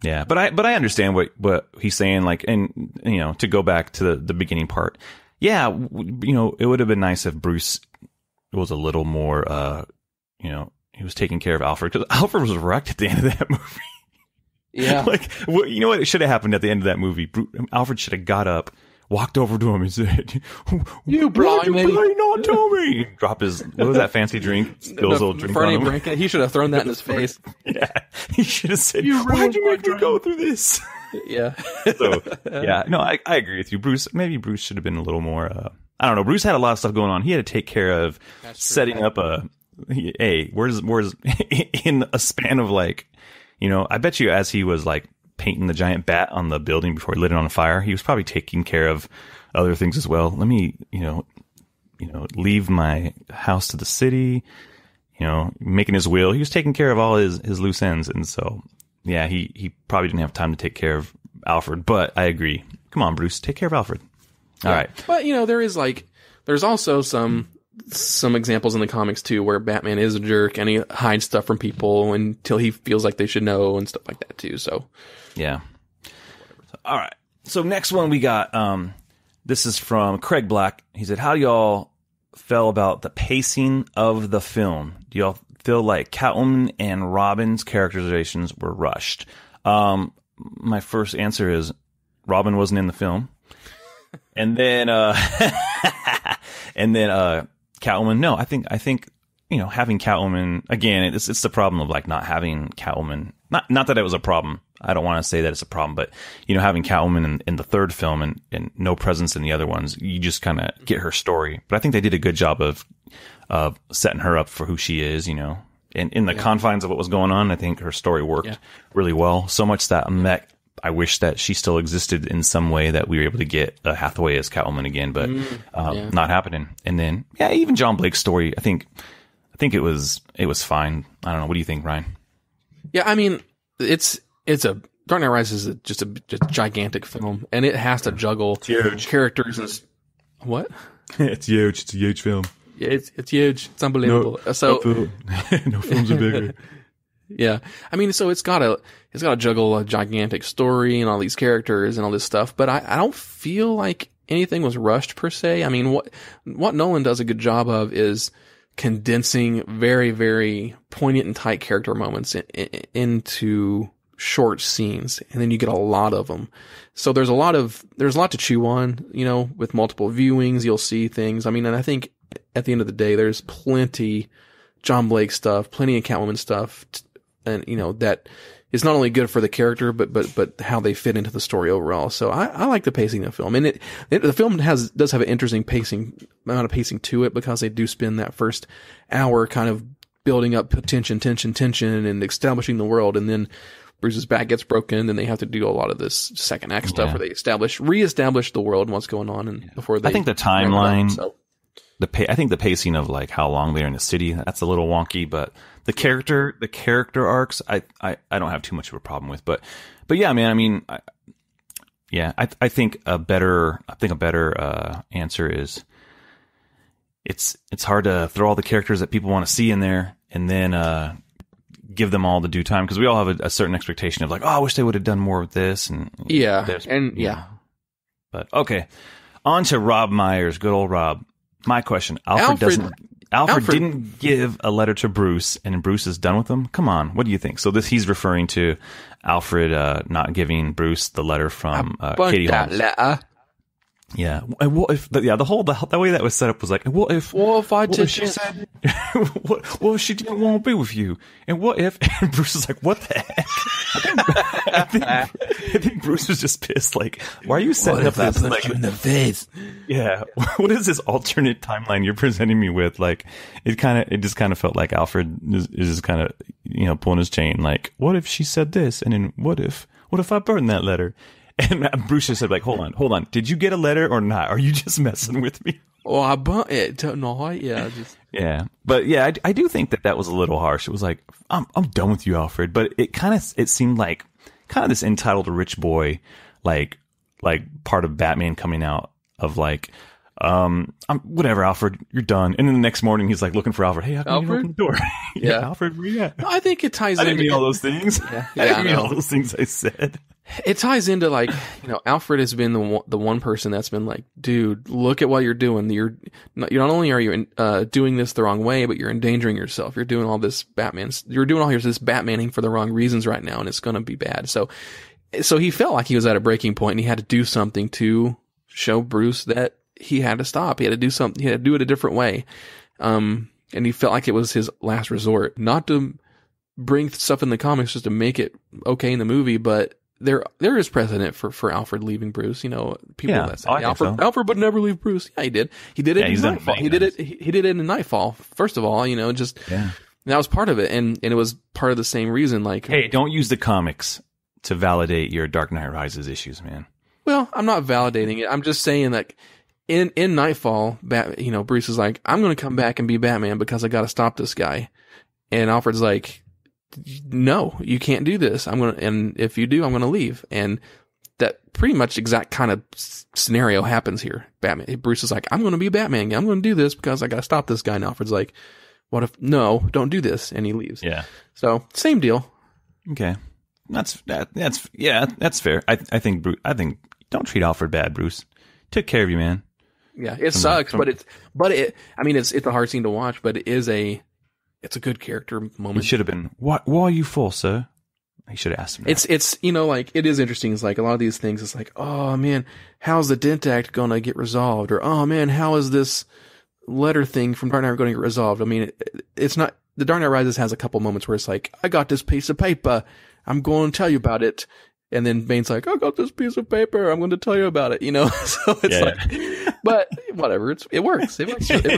Yeah, but I understand what he's saying. Like, and to go back to the beginning part. Yeah, it would have been nice if Bruce was a little more, he he was taking care of Alfred, because Alfred was wrecked at the end of that movie. Yeah. Like, you know what? It should have happened at the end of that movie. Alfred should have got up, walked over to him and said, "You blind me. Why you not tell me?" Drop his, what was that fancy drink? Spills a little drink on him. Drink. He should have thrown that in his face. Yeah. He should have said, "Why'd you make me go through this?" Yeah. So, yeah. No, I agree with you. Maybe Bruce should have been a little more, I don't know. Bruce had a lot of stuff going on. He had to take care of setting up where's in a span of like, you know, I bet you as he was like painting the giant bat on the building before he lit it on fire, he was probably taking care of other things as well. Let me, leave my house to the city, making his will. He was taking care of all his loose ends. And so, yeah, he probably didn't have time to take care of Alfred, but I agree. Come on, Bruce, take care of Alfred. All right. But, there's also some examples in the comics too where Batman is a jerk and he hides stuff from people until he feels like they should know and stuff like that too. So yeah. All right. So next one we got, this is from Craig Black. He said, "How do y'all feel about the pacing of the film? Do y'all feel like Catwoman and Robin's characterizations were rushed?" My first answer is Robin wasn't in the film. And then Catwoman. No, I think having Catwoman again. It's the problem of like not having Catwoman. Not that it was a problem. I don't want to say that it's a problem, but having Catwoman in the third film and no presence in the other ones, you just kind of get her story. But I think they did a good job of setting her up for who she is. And in the confines of what was going on, I think her story worked really well. So much that I wish that she still existed in some way, that we were able to get Hathaway as Catwoman again, but not happening. And then, even John Blake's story, I think it was fine. I don't know. What do you think, Ryan? Yeah, I mean, it's a Dark Knight Rises is just a gigantic film, and it has to juggle characters and what? It's huge. It's a huge film. Yeah, it's huge. It's unbelievable. No films are bigger. Yeah. I mean, so it's got to juggle a gigantic story and all these characters and all this stuff, but I don't feel like anything was rushed per se. I mean, what Nolan does a good job of is condensing very, very poignant and tight character moments into short scenes, and then you get a lot of them. So there's a lot to chew on, with multiple viewings, you'll see things. I mean, and I think at the end of the day, there's plenty John Blake stuff, plenty of Catwoman stuff, and that is not only good for the character, but how they fit into the story overall. So I like the pacing of the film, and the film does have an interesting amount of pacing to it, because they do spend that first hour kind of building up tension, and establishing the world, and then Bruce's back gets broken, and they have to do a lot of this second act stuff where they reestablish the world and what's going on, and before they. I think the timeline. I think the pacing of like how long they're in the city, that's a little wonky, but the character arcs, I don't have too much of a problem with, but yeah, man, I mean, I think a better answer is it's hard to throw all the characters that people want to see in there and then give them all the due time, because we all have a certain expectation of like, oh, I wish they would have done more of this and But okay, on to Rob Myers, good old Rob. My question: Alfred didn't give a letter to Bruce, and Bruce is done with him. Come on, what do you think? So he's referring to Alfred not giving Bruce the letter from Katie Holmes. Yeah. And what if? The way that was set up was like, what if she said, what if she didn't want to be with you? And what if? And Bruce is like, what the heck? I think Bruce was just pissed. Like, why are you setting up this? Like, you in the face. Yeah. What is this alternate timeline you're presenting me with? Like, it just kind of felt like Alfred is just kind of, pulling his chain. Like, what if she said this? And then what if I burned that letter? And Bruce just said, like, hold on. Did you get a letter or not? Are you just messing with me? Oh, I burnt it tonight. Yeah. Yeah. But yeah, I do think that was a little harsh. It was like, I'm done with you, Alfred. But it seemed like kind of this entitled rich boy, like part of Batman coming out of like, whatever, Alfred, you're done. And then the next morning he's like looking for Alfred. Hey, how come you didn't open the door? Yeah. Alfred, where you at? No, I think it ties in. I didn't mean all those things. Yeah, I didn't mean all those things I said. it ties into like, Alfred has been the one person that's been like, dude, look at what you're doing. You're not only are you doing this the wrong way, but you're endangering yourself. You're doing all this you're doing all this Batmaning for the wrong reasons right now, and it's going to be bad. So he felt like he was at a breaking point, and he had to do something to show Bruce that he had to stop. He had to do something. He had to do it a different way. And he felt like it was his last resort, not to bring stuff in the comics just to make it okay in the movie, but there is precedent for Alfred leaving Bruce. People that say Alfred would never leave Bruce. Yeah, he did. He did it in Nightfall. He did it in Nightfall. First of all, that was part of it, and it was part of the same reason. Like, hey, don't use the comics to validate your Dark Knight Rises issues, man. Well, I'm not validating it. I'm just saying that in Nightfall, Bruce is like, I'm going to come back and be Batman because I got to stop this guy, and Alfred's like, no, you can't do this. And if you do, I'm going to leave. And that pretty much exact kind of scenario happens here. Bruce is like, I'm going to be Batman. I'm going to do this because I got to stop this guy. And Alfred's like, what if, no, don't do this. And he leaves. Yeah. So same deal. Okay. That's fair. I think don't treat Alfred bad, Bruce. Took care of you, man. Yeah. It sucks, but it's a hard scene to watch, but it's a good character moment. It should have been, why are you full, sir? He should have asked him that. It's like, it is interesting. It's like a lot of these things, it's like, oh man, how's the Dent Act going to get resolved? Or, oh man, how is this letter thing from Dark Knight going to get resolved? I mean, it's not, the Dark Knight Rises has a couple moments where it's like, I got this piece of paper. I'm going to tell you about it. And then Bane's like, I got this piece of paper. I'm going to tell you about it. So it's like, but whatever. It works. It works for me.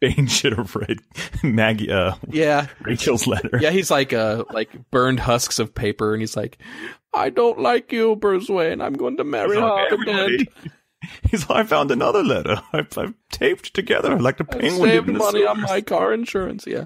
Bane should have read Maggie, Rachel's letter. Yeah. He's like burned husks of paper. And he's like, I don't like you, Bruce Wayne. I'm going to marry her. He's like, I found another letter. I've taped together like the penguin. Saved money on my car insurance. Yeah.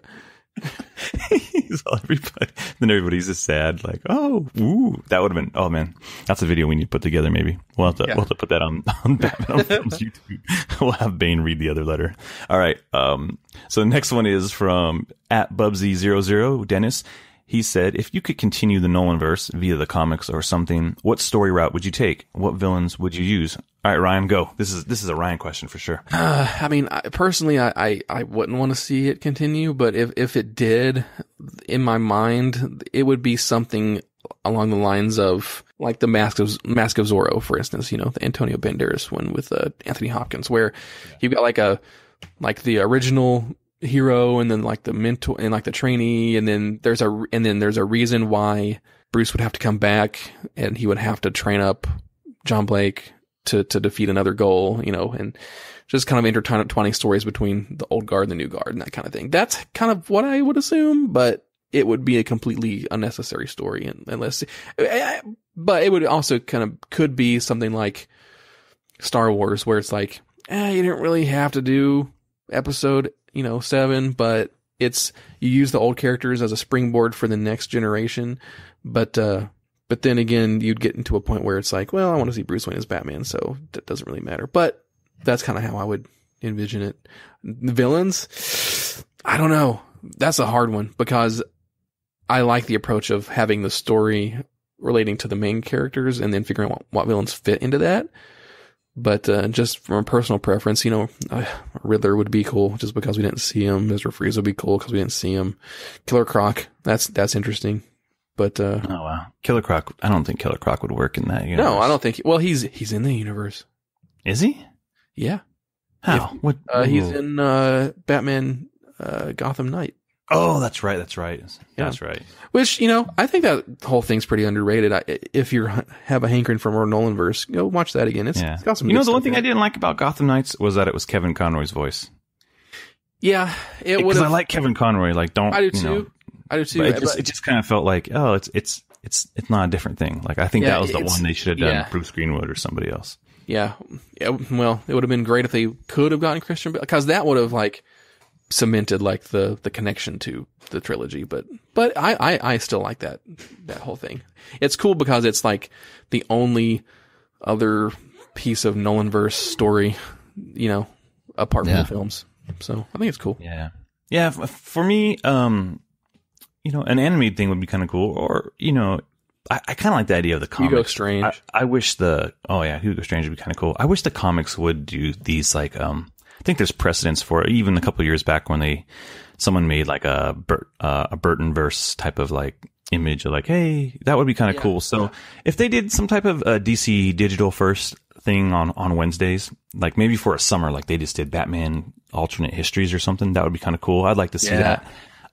He's all everybody. Then everybody's just sad, like, oh, ooh, that would have been. Oh man, that's a video we need to put together. Maybe we'll have to put that on Batman on Films YouTube. We'll have Bane read the other letter. All right. So the next one is from @Bubsy00 Dennis. He said, if you could continue the Nolanverse via the comics or something, what story route would you take? What villains would you use? All right, Ryan, go. This is a Ryan question for sure. I mean, personally, I wouldn't want to see it continue, but if it did, in my mind, it would be something along the lines of like the Mask of Zorro, for instance. The Antonio Banderas one with Anthony Hopkins, where you've got like the original hero and then like the mentor and like the trainee, and then there's a reason why Bruce would have to come back and he would have to train up John Blake to defeat another goal, and just kind of intertwining stories between the old guard and the new guard and that kind of thing. That's kind of what I would assume, but it would be a completely unnecessary story but it would also could be something like Star Wars, where it's like, you didn't really have to do episode 7, but you use the old characters as a springboard for the next generation. But then again, you'd get into a point where it's like, well, I want to see Bruce Wayne as Batman, so that doesn't really matter. But that's kind of how I would envision it. The villains, I don't know. That's a hard one because I like the approach of having the story relating to the main characters and then figuring out what villains fit into that. But just from a personal preference, Riddler would be cool just because we didn't see him. Mr. Freeze would be cool because we didn't see him. Killer Croc, that's interesting. But oh wow, Killer Croc! I don't think Killer Croc would work in that universe. No, I don't think. Well, he's in the universe. Is he? Yeah. How? What? He's in Batman Gotham Knight. Oh, that's right. Yeah. That's right. Which I think that whole thing's pretty underrated. If you have a hankering for more Nolanverse, go watch that again. It's got some. The one thing I didn't like about Gotham Knights was that it was Kevin Conroy's voice. Yeah, it would. Because I like Kevin Conroy. Like, don't I do too. I do too. But it just kind of felt like, oh, it's not a different thing. Like, I think that was the one they should have done, Bruce Greenwood or somebody else. Yeah. Well, it would have been great if they could have gotten Christian Bale, because that would have cemented the connection to the trilogy. But I still like that whole thing. It's cool because it's like the only other piece of Nolanverse story, apart from the films. So I think it's cool. Yeah. Yeah. For me, an animated thing would be kind of cool, or, I kind of like the idea of the comics. Hugo Strange. I wish Hugo Strange would be kind of cool. I wish the comics would do these like, I think there's precedence for it. Even a couple of years back when someone made like a Burton-verse type of like image of like, hey, that would be kind of cool. So if they did some type of DC digital first thing on Wednesdays, like maybe for a summer, like they just did Batman alternate histories or something, that would be kind of cool. I'd like to see that.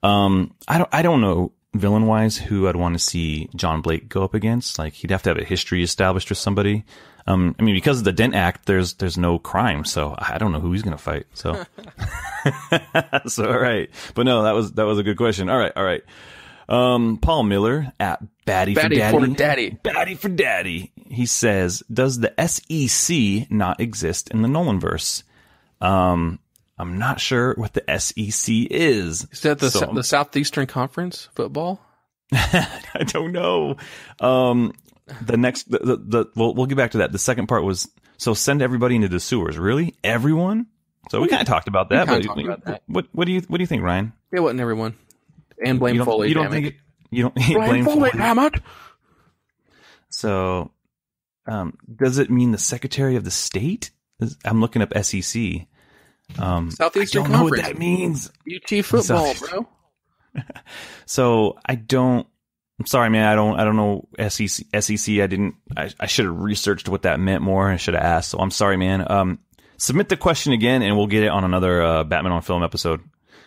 I don't know villain wise who I'd want to see John Blake go up against. Like he'd have to have a history established with somebody. I mean, because of the Dent Act, there's no crime, so I don't know who he's gonna fight. So, so all right, but no, that was a good question. All right. Paul Miller at Batty for Daddy. Batty for Daddy. He says, does the SEC not exist in the Nolanverse? I'm not sure what the SEC is. Is that the Southeastern Conference football? I don't know. The next, we'll get back to that. The second part was, so send everybody into the sewers. Really? Everyone? So we kind of talked about that. What do you think, Ryan? It wasn't everyone. And blame Foley. You don't think you don't blame Foley? Damn it. So, does it mean the Secretary of the State? I'm looking up SEC. Southeastern I don't Conference. know what that means. UT football, bro. So I'm sorry, man. I don't know SEC. I should have researched what that meant more. I should have asked. So I'm sorry, man. Submit the question again and we'll get it on another, Batman on Film episode.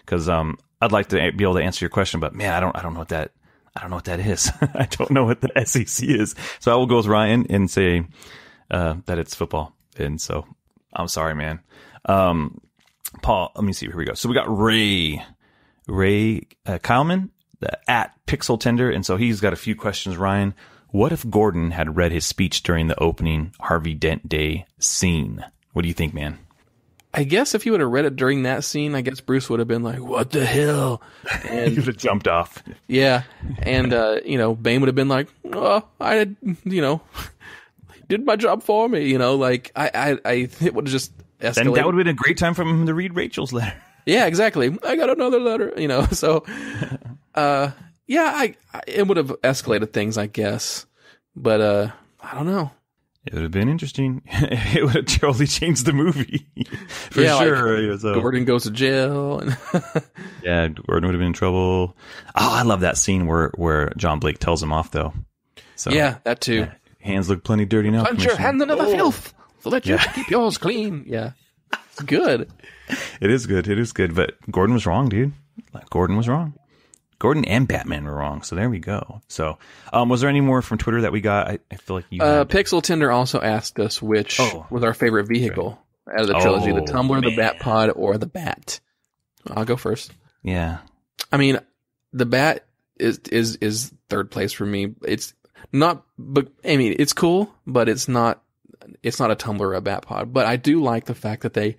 Cause, I'd like to be able to answer your question, but man, I don't know what that is. I don't know what the SEC is. So I will go with Ryan and say, that it's football. And so I'm sorry, man. Paul, let me see. Here we go. So we got Ray Kyleman at Pixel Tender. And so he's got a few questions. Ryan, what if Gordon had read his speech during the opening Harvey Dent Day scene? What do you think, man? I guess if he would have read it during that scene, I guess Bruce would have been like, what the hell? And he would have jumped off. Yeah. And, Bane would have been like, oh, I did, did my job for me, like it would have just escalated. Then that would have been a great time for him to read Rachel's letter. Yeah, exactly. I got another letter, so, it would have escalated things, I guess, but, I don't know. It would have been interesting. It would have totally changed the movie. For sure. Like, Gordon goes to jail. And yeah, Gordon would have been in trouble. Oh, I love that scene where John Blake tells him off, though. So yeah, that too. Yeah, hands look plenty dirty now. Plunge your hand into the filth so that you can keep yours clean. Yeah. It's good. It is good. But Gordon was wrong, dude. Gordon was wrong. Gordon and Batman were wrong. So there we go. So, was there any more from Twitter that we got? I feel like you Pixel Tender also asked us which was our favorite vehicle out of the trilogy, the Tumbler, the Bat Pod, or the Bat. I'll go first. Yeah. I mean, the Bat is third place for me. It's not, but I mean, it's cool, but it's not a Tumbler or a Bat Pod. But I do like the fact that they,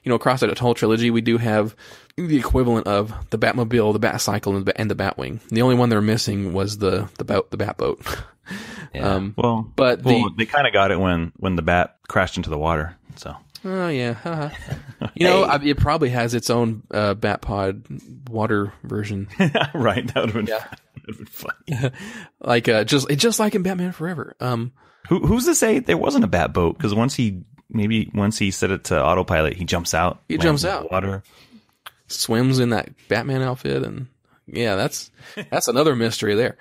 across that whole trilogy, we do have the equivalent of the Batmobile, the Batcycle, and the Batwing. The only one they're missing was the Batboat. Yeah. But they kind of got it when the Bat crashed into the water. So. Oh yeah. It probably has its own Batpod water version. Right. That would have been funny. Like just like in Batman Forever. Who's to say there wasn't a Batboat? Because once he set it to autopilot, he jumps out. He jumps out. In the water. Swims in that Batman outfit, and yeah, that's another mystery there.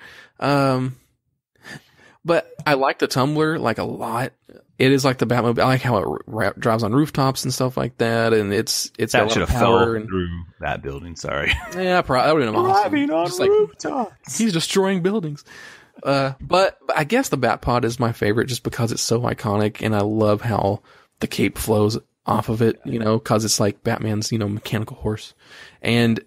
But I like the Tumbler a lot. It is like the Batmobile. I like how it drives on rooftops and stuff like that, and it's got a lot of power. Through that building. Sorry. Yeah, probably that would have been awesome. Driving on rooftops. He's destroying buildings. But I guess the Batpod is my favorite just because it's so iconic, and I love how the cape flows off of it, cause it's like Batman's, mechanical horse. And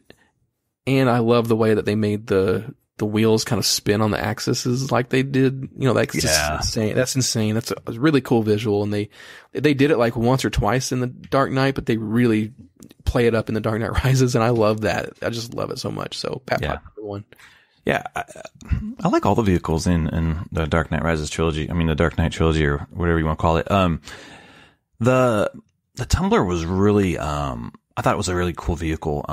I love the way that they made the wheels kind of spin on the axes like they did, just insane. That's insane. That's a really cool visual. And they did it like once or twice in the Dark Knight, but they really play it up in the Dark Knight Rises. And I love that. I just love it so much. So Batpod number one. Yeah, I like all the vehicles in the Dark Knight Rises trilogy. I mean, the Dark Knight trilogy or whatever you want to call it. The Tumbler was really, I thought it was a really cool vehicle.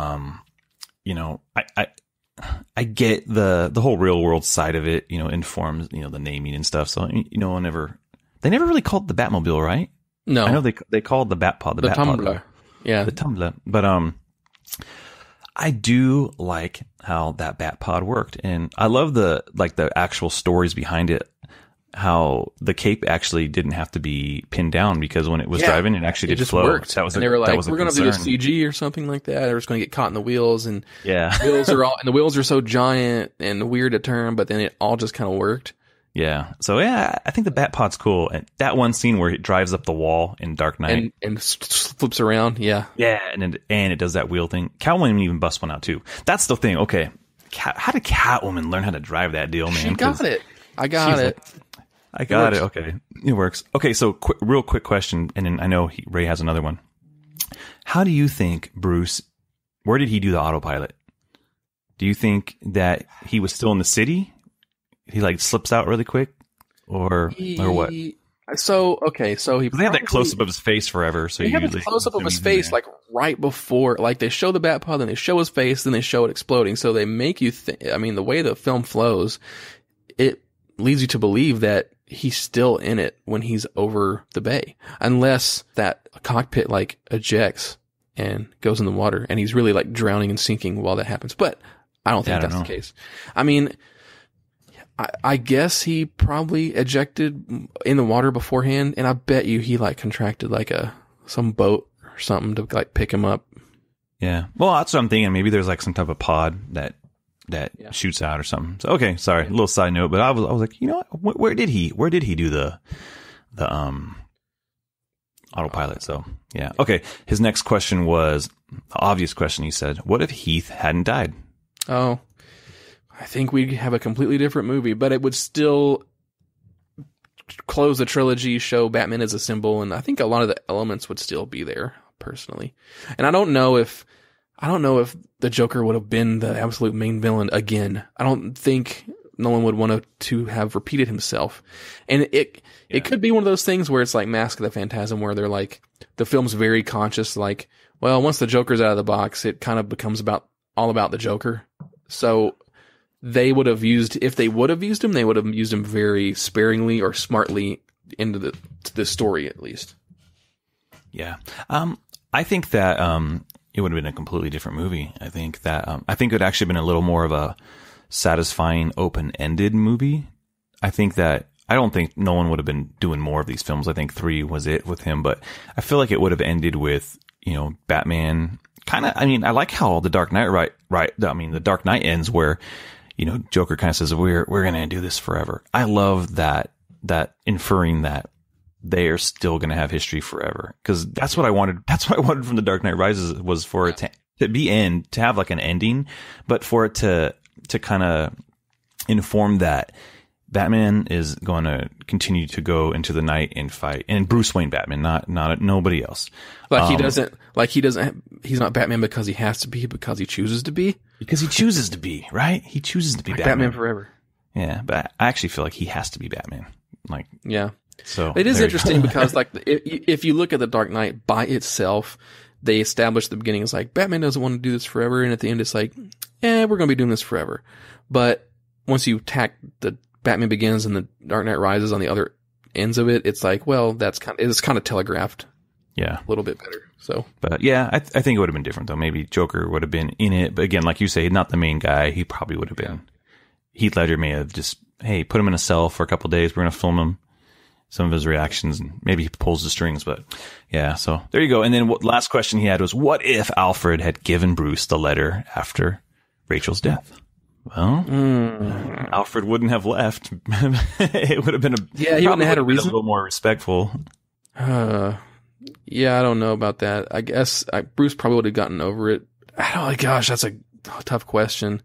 I get the whole real world side of it, informs, the naming and stuff. So, they never really called it the Batmobile, right? No. I know they called the Batpod the Batpod. Tumbler. Yeah. The Tumbler. But, I do like how that Batpod worked. And I love the actual stories behind it. How the cape actually didn't have to be pinned down because when it was driving, it actually did flow. Worked. That was and they were like, we're going to do concern. this CG or something like that. They're just going to get caught in the wheels, and the wheels are so giant and weird to turn, but then it all just kind of worked. Yeah. So I think the Batpod's cool. And that one scene where it drives up the wall in Dark Knight and flips around. Yeah. Yeah. And it does that wheel thing. Catwoman even busts one out too. That's the thing. Okay. How did Catwoman learn how to drive that deal, man? She got it. I got it. I got it. Okay. It works. Okay. So real quick question. And then I know Ray has another one. How do you think Bruce, where did he do the autopilot? Do you think that he was still in the city? He slips out really quick or what? So he they have that close up of his face forever. So they have a close up of his face right before, they show the Batpod, then they show his face, then they show it exploding. So they make you think. I mean, the way the film flows, it leads you to believe that he's still in it when he's over the bay, unless that cockpit ejects and goes in the water, and he's really drowning and sinking while that happens. But I don't think that's the case. I mean, I guess he probably ejected in the water beforehand, and I bet you he contracted some boat or something to pick him up. Yeah. Well, that's what I'm thinking. Maybe there's some type of pod that shoots out or something. So, okay, sorry, a little side note, but I was like, what, where did he do the autopilot? So yeah. Okay. His next question was the obvious question. He said, what if Heath hadn't died? Oh, I think we'd have a completely different movie, but it would still close the trilogy, show Batman as a symbol, and I think a lot of the elements would still be there, personally. And I don't know if the Joker would have been the absolute main villain again. I don't think Nolan would want to have repeated himself. And it could be one of those things where it's like Mask of the Phantasm, where they're the film's very conscious, once the Joker's out of the box, it kind of becomes all about the Joker. So they would have if they would have used him, they would have used him very sparingly or smartly into the story, at least. Yeah. I think that, it would have been a completely different movie. I think that, it would actually been a little more of a satisfying, open-ended movie. I don't think Nolan would have been doing more of these films. I think 3 was it with him, but I feel like it would have ended with, Batman I like how the Dark Knight, the Dark Knight ends where, Joker kind of says, we're going to do this forever. I love that inferring that they are still going to have history forever. Cause that's what I wanted. That's what I wanted from the Dark Knight Rises, was for it to have an ending, but for it to kind of inform that Batman is going to continue to go into the night and fight, and Bruce Wayne Batman, not nobody else. He's not Batman because he has to be, because he chooses to be. Because he chooses to be, right? He chooses to be Batman forever. Yeah, but I actually feel like he has to be Batman. Yeah. So it is interesting because if you look at the Dark Knight by itself, they establish the beginning as Batman doesn't want to do this forever, and at the end it's we're going to be doing this forever. But once you tack the Batman Begins and the Dark Knight Rises on the other ends of it, it's it's kind of telegraphed. Yeah. A little bit better. So, but yeah, I think it would have been different though. Maybe Joker would have been in it, but again, like you say, not the main guy. He probably would have been. Heath Ledger may have just, hey, put him in a cell for a couple of days. We're going to film him, some of his reactions, and maybe he pulls the strings. But yeah, so there you go. And then last question he had was, what if Alfred had given Bruce the letter after Rachel's death? Well, Alfred wouldn't have left. It would have been he wouldn't have had a reason. A little more respectful. Yeah, I don't know about that. I guess Bruce probably would have gotten over it. Gosh, that's a tough question.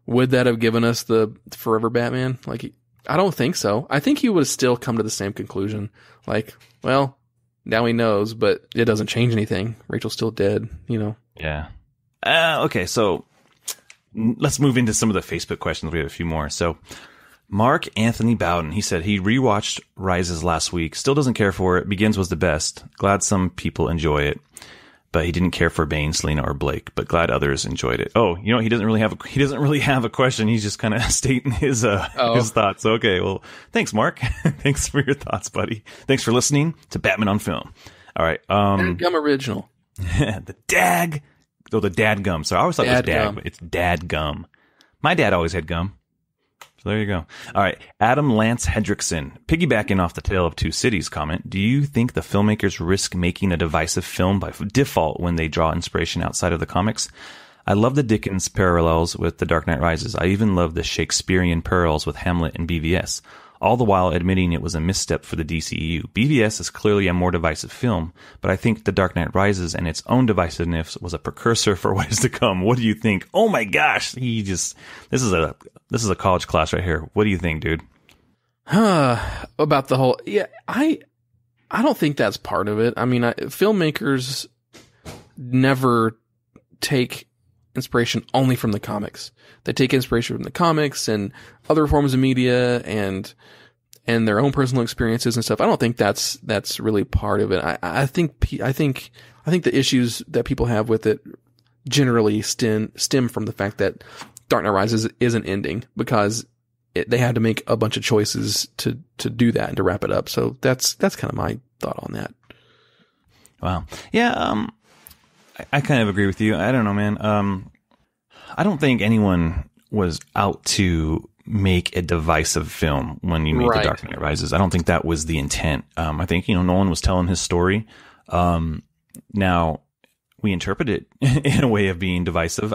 Would that have given us the forever Batman? I don't think so. I think he would have still come to the same conclusion. Well, now he knows, but it doesn't change anything. Rachel's still dead, Yeah. Okay, so let's move into some of the Facebook questions. We have a few more. So Mark Anthony Bowden, he said he rewatched Rises last week. Still doesn't care for it. Begins was the best. Glad some people enjoy it. but he didn't care for Bane, Selena, or Blake, but glad others enjoyed it. Oh, he doesn't really have a question. He's just kind of stating his thoughts. Okay, well, thanks, Mark. Thanks for your thoughts, buddy. Thanks for listening to Batman on Film. All right. Gum original. The dadgum. So I always thought it was dag, but it's dadgum. My dad always had gum. So there you go. All right. Adam Lance Hendrickson, piggybacking off the Tale of Two Cities comment, do you think the filmmakers risk making a divisive film by default when they draw inspiration outside of the comics? I love the Dickens parallels with The Dark Knight Rises. I even love the Shakespearean parallels with Hamlet and BVS, all the while admitting it was a misstep for the DCEU. BVS is clearly a more divisive film, but I think The Dark Knight Rises and its own divisiveness was a precursor for what is to come. What do you think? Oh my gosh, this is a college class right here. What do you think, dude? About the whole, I don't think that's part of it. I mean, filmmakers never take inspiration only from the comics. They take inspiration from the comics and other forms of media and their own personal experiences and stuff. I don't think that's really part of it. I think the issues that people have with it generally stem from the fact that Dark Knight Rises isn't ending because they had to make a bunch of choices to do that and to wrap it up. So that's kind of my thought on that. Wow. Yeah. I kind of agree with you. I don't know, man. I don't think anyone was out to make a divisive film when you made The Dark Knight Rises. I don't think that was the intent. I think, Nolan was telling his story. Now we interpret it in a way of being divisive.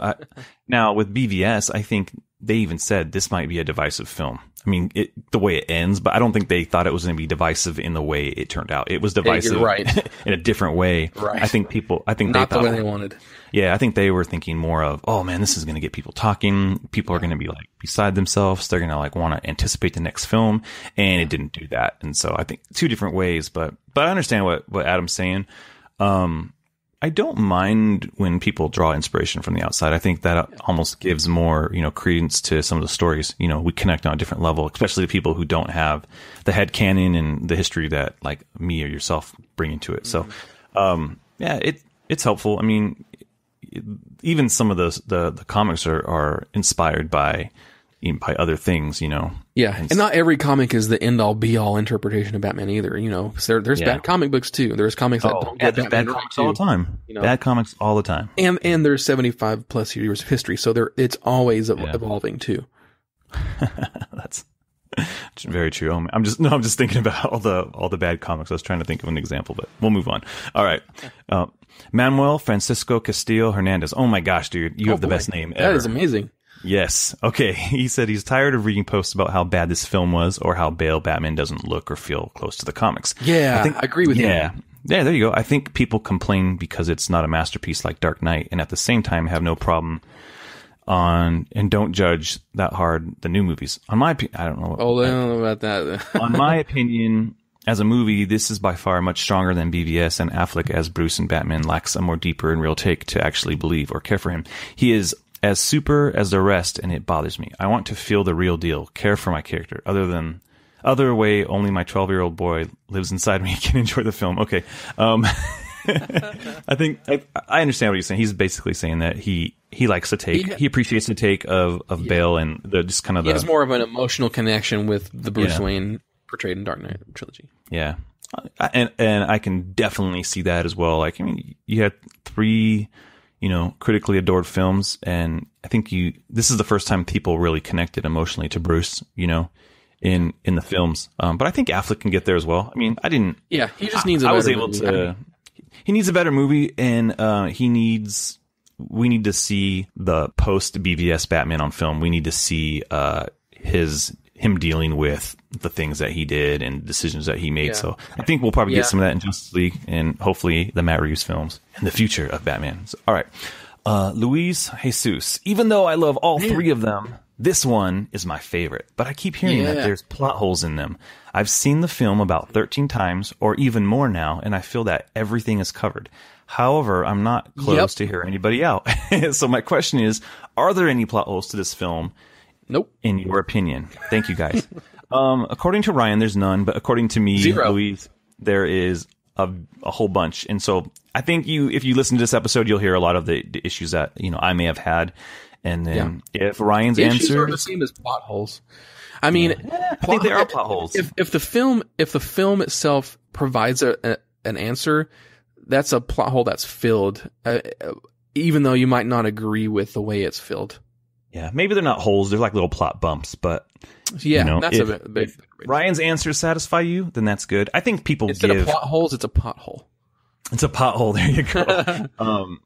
Now with BVS, I think they even said this might be a divisive film. I mean, the way it ends, but I don't think they thought it was going to be divisive in the way it turned out. It was divisive in a different way. Right. I think not they thought the way they wanted. Yeah, I think they were thinking more of, oh man, this is going to get people talking. People are going to be like beside themselves. They're going to like want to anticipate the next film, and it didn't do that. And so I think two different ways, but I understand what Adam's saying. I don't mind when people draw inspiration from the outside. I think that almost gives more, credence to some of the stories. We connect on a different level, especially the people who don't have the headcanon and the history that like me or yourself bring into it. So, it's helpful. I mean, even some of the comics are inspired by other things, Yeah, and not every comic is the end-all, be-all interpretation of Batman either, There's bad comic books, too. There's comics that don't get Batman bad comics all the time. Bad comics all the time. And there's 75-plus years of history, so it's always evolving, too. That's very true. I'm just thinking about all the bad comics. I was trying to think of an example, but we'll move on. All right. Manuel Francisco Castillo Hernandez. Oh, my gosh, dude. You have the best name ever. That is amazing. Yes. Okay. He said he's tired of reading posts about how bad this film was or how Bale Batman doesn't look or feel close to the comics. Yeah, I agree with you. Yeah, there you go. I think people complain because it's not a masterpiece like Dark Knight, and at the same time have no problem and don't judge that hard the new movies. On my opinion, I don't know. I don't know about that. On my opinion, as a movie, this is by far much stronger than BVS, and Affleck as Bruce and Batman lacks a more deeper and real take to actually believe or care for him. He is as super as the rest, and it bothers me. I want to feel the real deal, care for my character. Other way, only my 12-year-old boy lives inside me can enjoy the film. Okay. I think I understand what he's saying. He's basically saying that he likes the take. He appreciates the take of Bale and just kind of he has more of an emotional connection with the Bruce Wayne portrayed in Dark Knight trilogy. Yeah. And I can definitely see that as well. Like, I mean, you had 3 critically adored films, and I think this is the first time people really connected emotionally to Bruce, in the films. But I think Affleck can get there as well. I mean, I didn't. Yeah, he just needs a better movie. He needs a better movie, and we need to see the post BVS Batman on film. We need to see him dealing with the things that he did and decisions that he made. Yeah. So I think we'll probably get some of that in Justice League and hopefully the Matt Reeves films and the future of Batman. So, all right. Luis Jesus. Even though I love all 3 of them, this one is my favorite. But I keep hearing that there's plot holes in them. I've seen the film about 13 times or even more now, and I feel that everything is covered. However, I'm not close to hear anybody out. So my question is, are there any plot holes to this film? Nope. In your opinion. Thank you, guys. According to Ryan, there's none, but according to me, 0. Louise, there is a whole bunch. And so I think if you listen to this episode, you'll hear a lot of the issues that, I may have had. And then if Ryan's answer sort of the same as plot holes. I mean, I think they are plot holes. If the film itself provides an answer, that's a plot hole that's filled, even though you might not agree with the way it's filled. Yeah, maybe they're not holes; they're like little plot bumps. But that's if Ryan's answers satisfy you, then that's good. I think people instead of plot holes, it's a pothole. It's a pothole. There you go.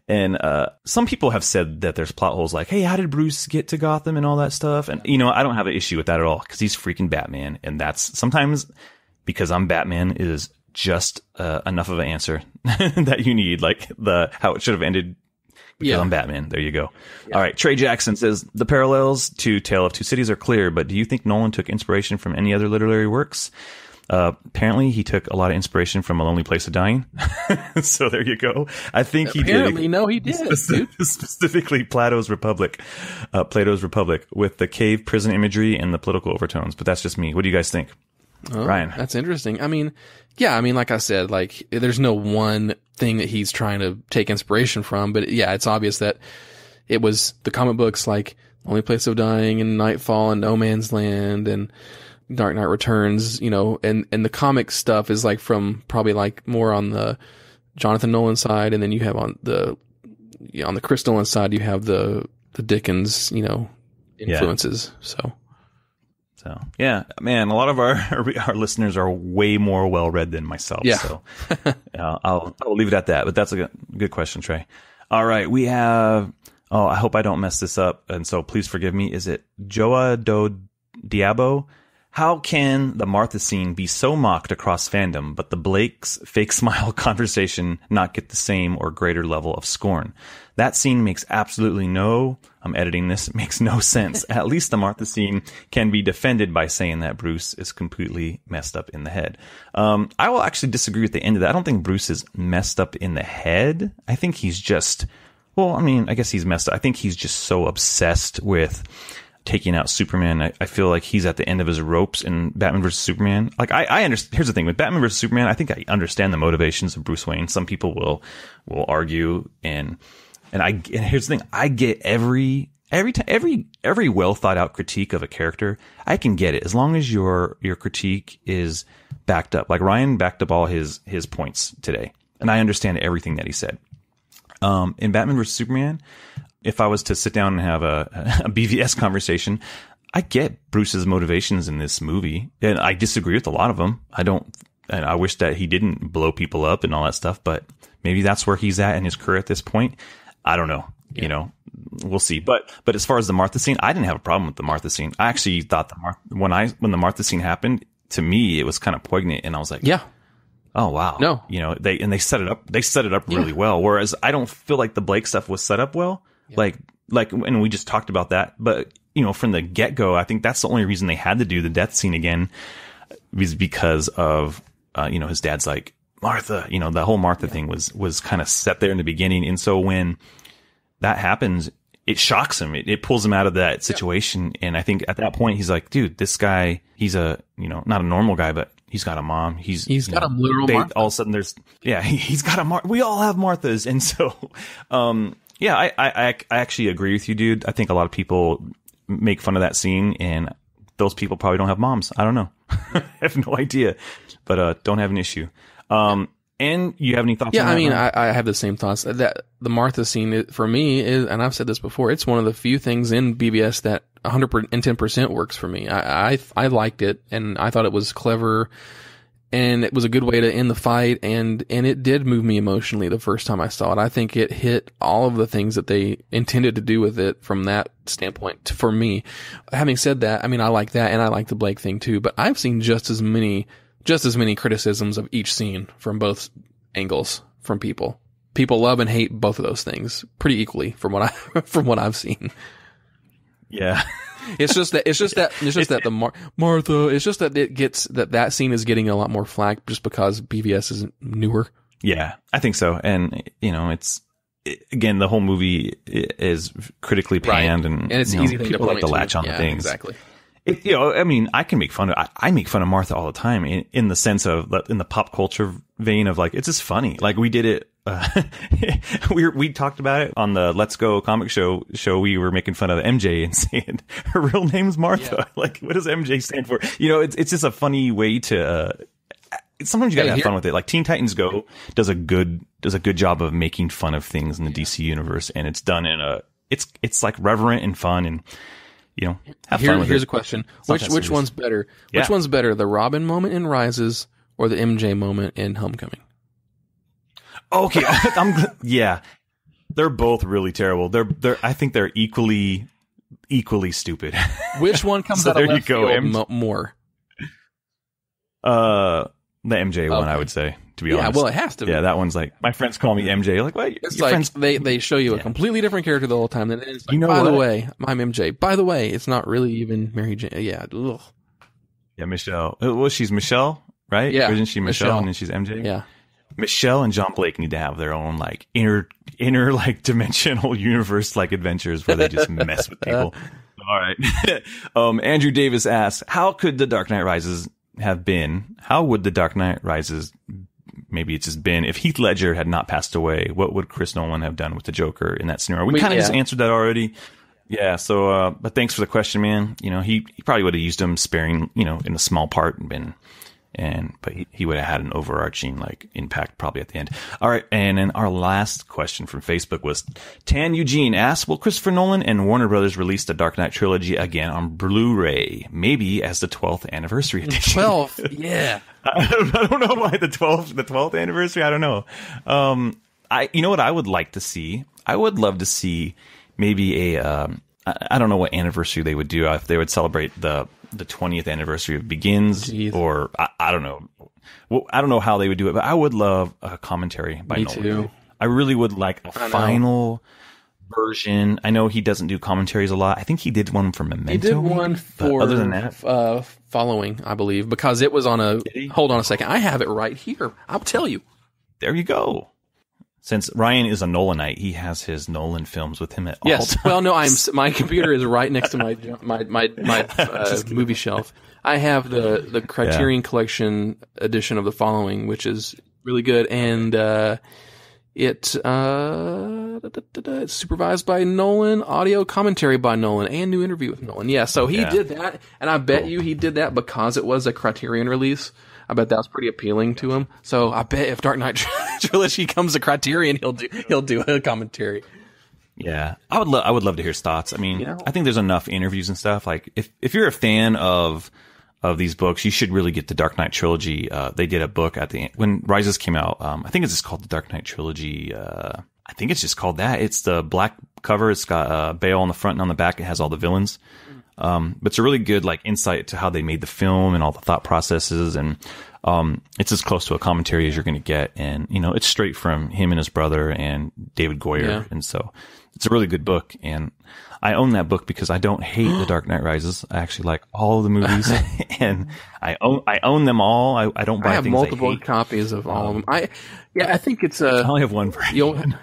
And some people have said that there's plot holes like, hey, how did Bruce get to Gotham and all that stuff? And, I don't have an issue with that at all because he's freaking Batman. And that's sometimes because I'm Batman is just enough of an answer that you need, like how it should have ended because I'm Batman. There you go. Yeah. All right. Trey Jackson says, the parallels to Tale of Two Cities are clear, but do you think Nolan took inspiration from any other literary works? Apparently he took a lot of inspiration from A Lonely Place of Dying. So there you go. I think he did. Apparently, no, he did. Specifically Plato's Republic with the cave prison imagery and the political overtones. But that's just me. What do you guys think? Ryan? That's interesting. I mean, like I said, like there's no one thing that he's trying to take inspiration from, but it's obvious that it was the comic books like Lonely Place of Dying and Nightfall and No Man's Land and Dark Knight Returns, and the comic stuff is like from probably like more on the Jonathan Nolan side, and then you have on the Chris Nolan side you have the Dickens, influences. So yeah, man, a lot of our listeners are way more well read than myself. Yeah. So I'll leave it at that. But that's a good question, Trey. All right, we have. Oh, I hope I don't mess this up, and so please forgive me. Is it Joa do Diabo? How can the Martha scene be so mocked across fandom, but the Blake's fake smile conversation not get the same or greater level of scorn? That scene makes absolutely I'm editing this, it makes no sense. At least the Martha scene can be defended by saying that Bruce is completely messed up in the head. I will actually disagree with the end of that. I don't think Bruce is messed up in the head. I think he's just, I guess he's messed up. I think he's just so obsessed with taking out Superman. I feel like he's at the end of his ropes in Batman vs. Superman. Like I understand. Here's the thing with Batman vs. Superman. I think I understand the motivations of Bruce Wayne. Some people will argue, and here's the thing. I get every well thought out critique of a character. I can get it as long as your critique is backed up. Like Ryan backed up all his points today, and I understand everything that he said. In Batman vs. Superman, if I was to sit down and have a BVS conversation, I get Bruce's motivations in this movie, and I disagree with a lot of them. And I wish that he didn't blow people up and all that stuff, but maybe that's where he's at in his career at this point. I don't know. Yeah. We'll see. But as far as the Martha scene, I didn't have a problem with the Martha scene. I actually thought when the Martha scene happened, to me, it was kind of poignant, and I was like, yeah. Oh wow. No. They set it up. They set it up really well. Whereas I don't feel like the Blake stuff was set up well. Yeah. Like, and we just talked about that. But from the get go, I think that's the only reason they had to do the death scene again, is because of his dad's like, Martha. The whole Martha thing was kind of set there in the beginning, and so when that happens, it shocks him. It pulls him out of that situation, and I think at that point he's like, dude, this guy, he's a not a normal guy, but he's got a mom. He's got a literal Martha. All of a sudden he's got a Martha. We all have Marthas. And so, I actually agree with you, dude. I think a lot of people make fun of that scene, and those people probably don't have moms. I don't know. I have no idea, but, don't have an issue. And you have any thoughts on that? Yeah, I have the same thoughts. That the Martha scene, for me, is, and I've said this before, it's one of the few things in BBS that 110% works for me. I liked it, and I thought it was clever, and it was a good way to end the fight, and it did move me emotionally the first time I saw it. I think it hit all of the things that they intended to do with it from that standpoint for me. Having said that, I like that, and I like the Blake thing too, but I've seen just as many criticisms of each scene from both angles from people. People love and hate both of those things pretty equally from what I've seen. Yeah. It's just that the Martha, it's just that it gets that scene is getting a lot more flack just because BVS is newer. Yeah, I think so. And again, the whole movie is critically panned, and it's easy people like to latch on to things. Exactly. I mean, I can make fun of. I make fun of Martha all the time in the sense of in the pop culture vein of like it's just funny. Like we did it. We talked about it on the Let's Go comic show. We were making fun of MJ and saying her real name's Martha. Yeah. Like, what does MJ stand for? It's just a funny way to. Sometimes you gotta have fun with it. Like Teen Titans Go does a good job of making fun of things in the DC universe, and it's done in it's like reverent and fun, and have fun with it. Here's a question: which one's better? Yeah. Which one's better, the Robin moment in Rises or the MJ moment in Homecoming? Okay, they're both really terrible. I think they're equally stupid. Which one comes out of left field more? The MJ one, I would say, to be honest. Yeah, well, it has to be. Yeah, that one's like, my friends call me MJ. Like, what? It's like they show you a completely different character the whole time. And it's like, by the way, I'm MJ. By the way, it's not really even Mary Jane. Yeah. Ugh. Yeah, Michelle. Well, she's Michelle, right? Yeah. Or isn't she Michelle and then she's MJ? Yeah. Michelle and John Blake need to have their own like inner like dimensional universe like adventures where they just mess with people. All right. Andrew Davis asks, how could The Dark Knight Rises have been? How would The Dark Knight Rises maybe it's just been if Heath Ledger had not passed away? What would Chris Nolan have done with the Joker in that scenario? We kind of just answered that already. Yeah. So, but thanks for the question, man. He probably would have used him sparing, in a small part but he would have had an overarching like impact probably at the end. All right. And then our last question from Facebook was Tan Eugene asks, will Christopher Nolan and Warner Brothers release the Dark Knight trilogy again on Blu-ray, maybe as the 12th anniversary edition? 12th. Yeah. I don't know why the 12th anniversary. I don't know. You know what I would like to see? I would love to see maybe I don't know what anniversary they would do if they would celebrate the 20th anniversary of Begins. Jeez. Or I don't know. Well, I don't know how they would do it, but I would love a commentary by Nolan. Me too. I really would like a final version. I know he doesn't do commentaries a lot. I think he did one for Memento. He did one for other than that, Following, I believe, because it was on a. Hold on a second. I have it right here. I'll tell you. There you go. Since Ryan is a Nolanite, he has his Nolan films with him at all times. Well, no, my computer is right next to my movie shelf. I have the Criterion Collection edition of The Following, which is really good, and it's supervised by Nolan, audio commentary by Nolan, and new interview with Nolan. Yeah, so he did that, and I bet you he did that because it was a Criterion release. I bet that was pretty appealing to him. So I bet if Dark Knight Trilogy comes to Criterion, he'll do a commentary. Yeah, I would love to hear his thoughts. I mean, I think there's enough interviews and stuff. Like if you're a fan of these books, you should really get the Dark Knight Trilogy. They did a book at the end when Rises came out. I think it's just called the Dark Knight Trilogy. I think it's just called that. It's the black cover. It's got Bale on the front and on the back. It has all the villains. But it's a really good like insight to how they made the film and all the thought processes, and it's as close to a commentary as you're going to get, and it's straight from him and his brother and David Goyer, and so it's a really good book. And I own that book because I don't hate The Dark Knight Rises. I actually like all of the movies, and I own them all. I don't buy. I have things multiple I hate. copies of all of them. I think it's I only have one version.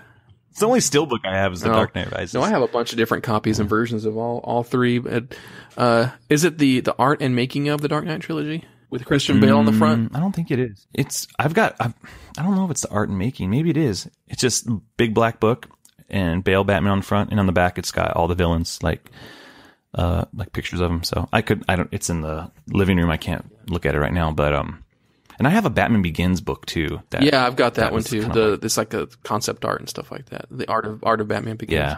It's the only steelbook I have is The Dark Knight Rises. No, I have a bunch of different copies and versions of all three. Is it the art and making of the Dark Knight trilogy with Christian Bale on the front? I don't think it is. I don't know if it's the art and making. Maybe it is. It's just a big black book and Bale Batman on the front, and on the back it's got all the villains like pictures of them. So it's in the living room. I can't look at it right now, but and I have a Batman Begins book too. I've got that one too. It's like a concept art and stuff like that. The art of Batman Begins. Yeah.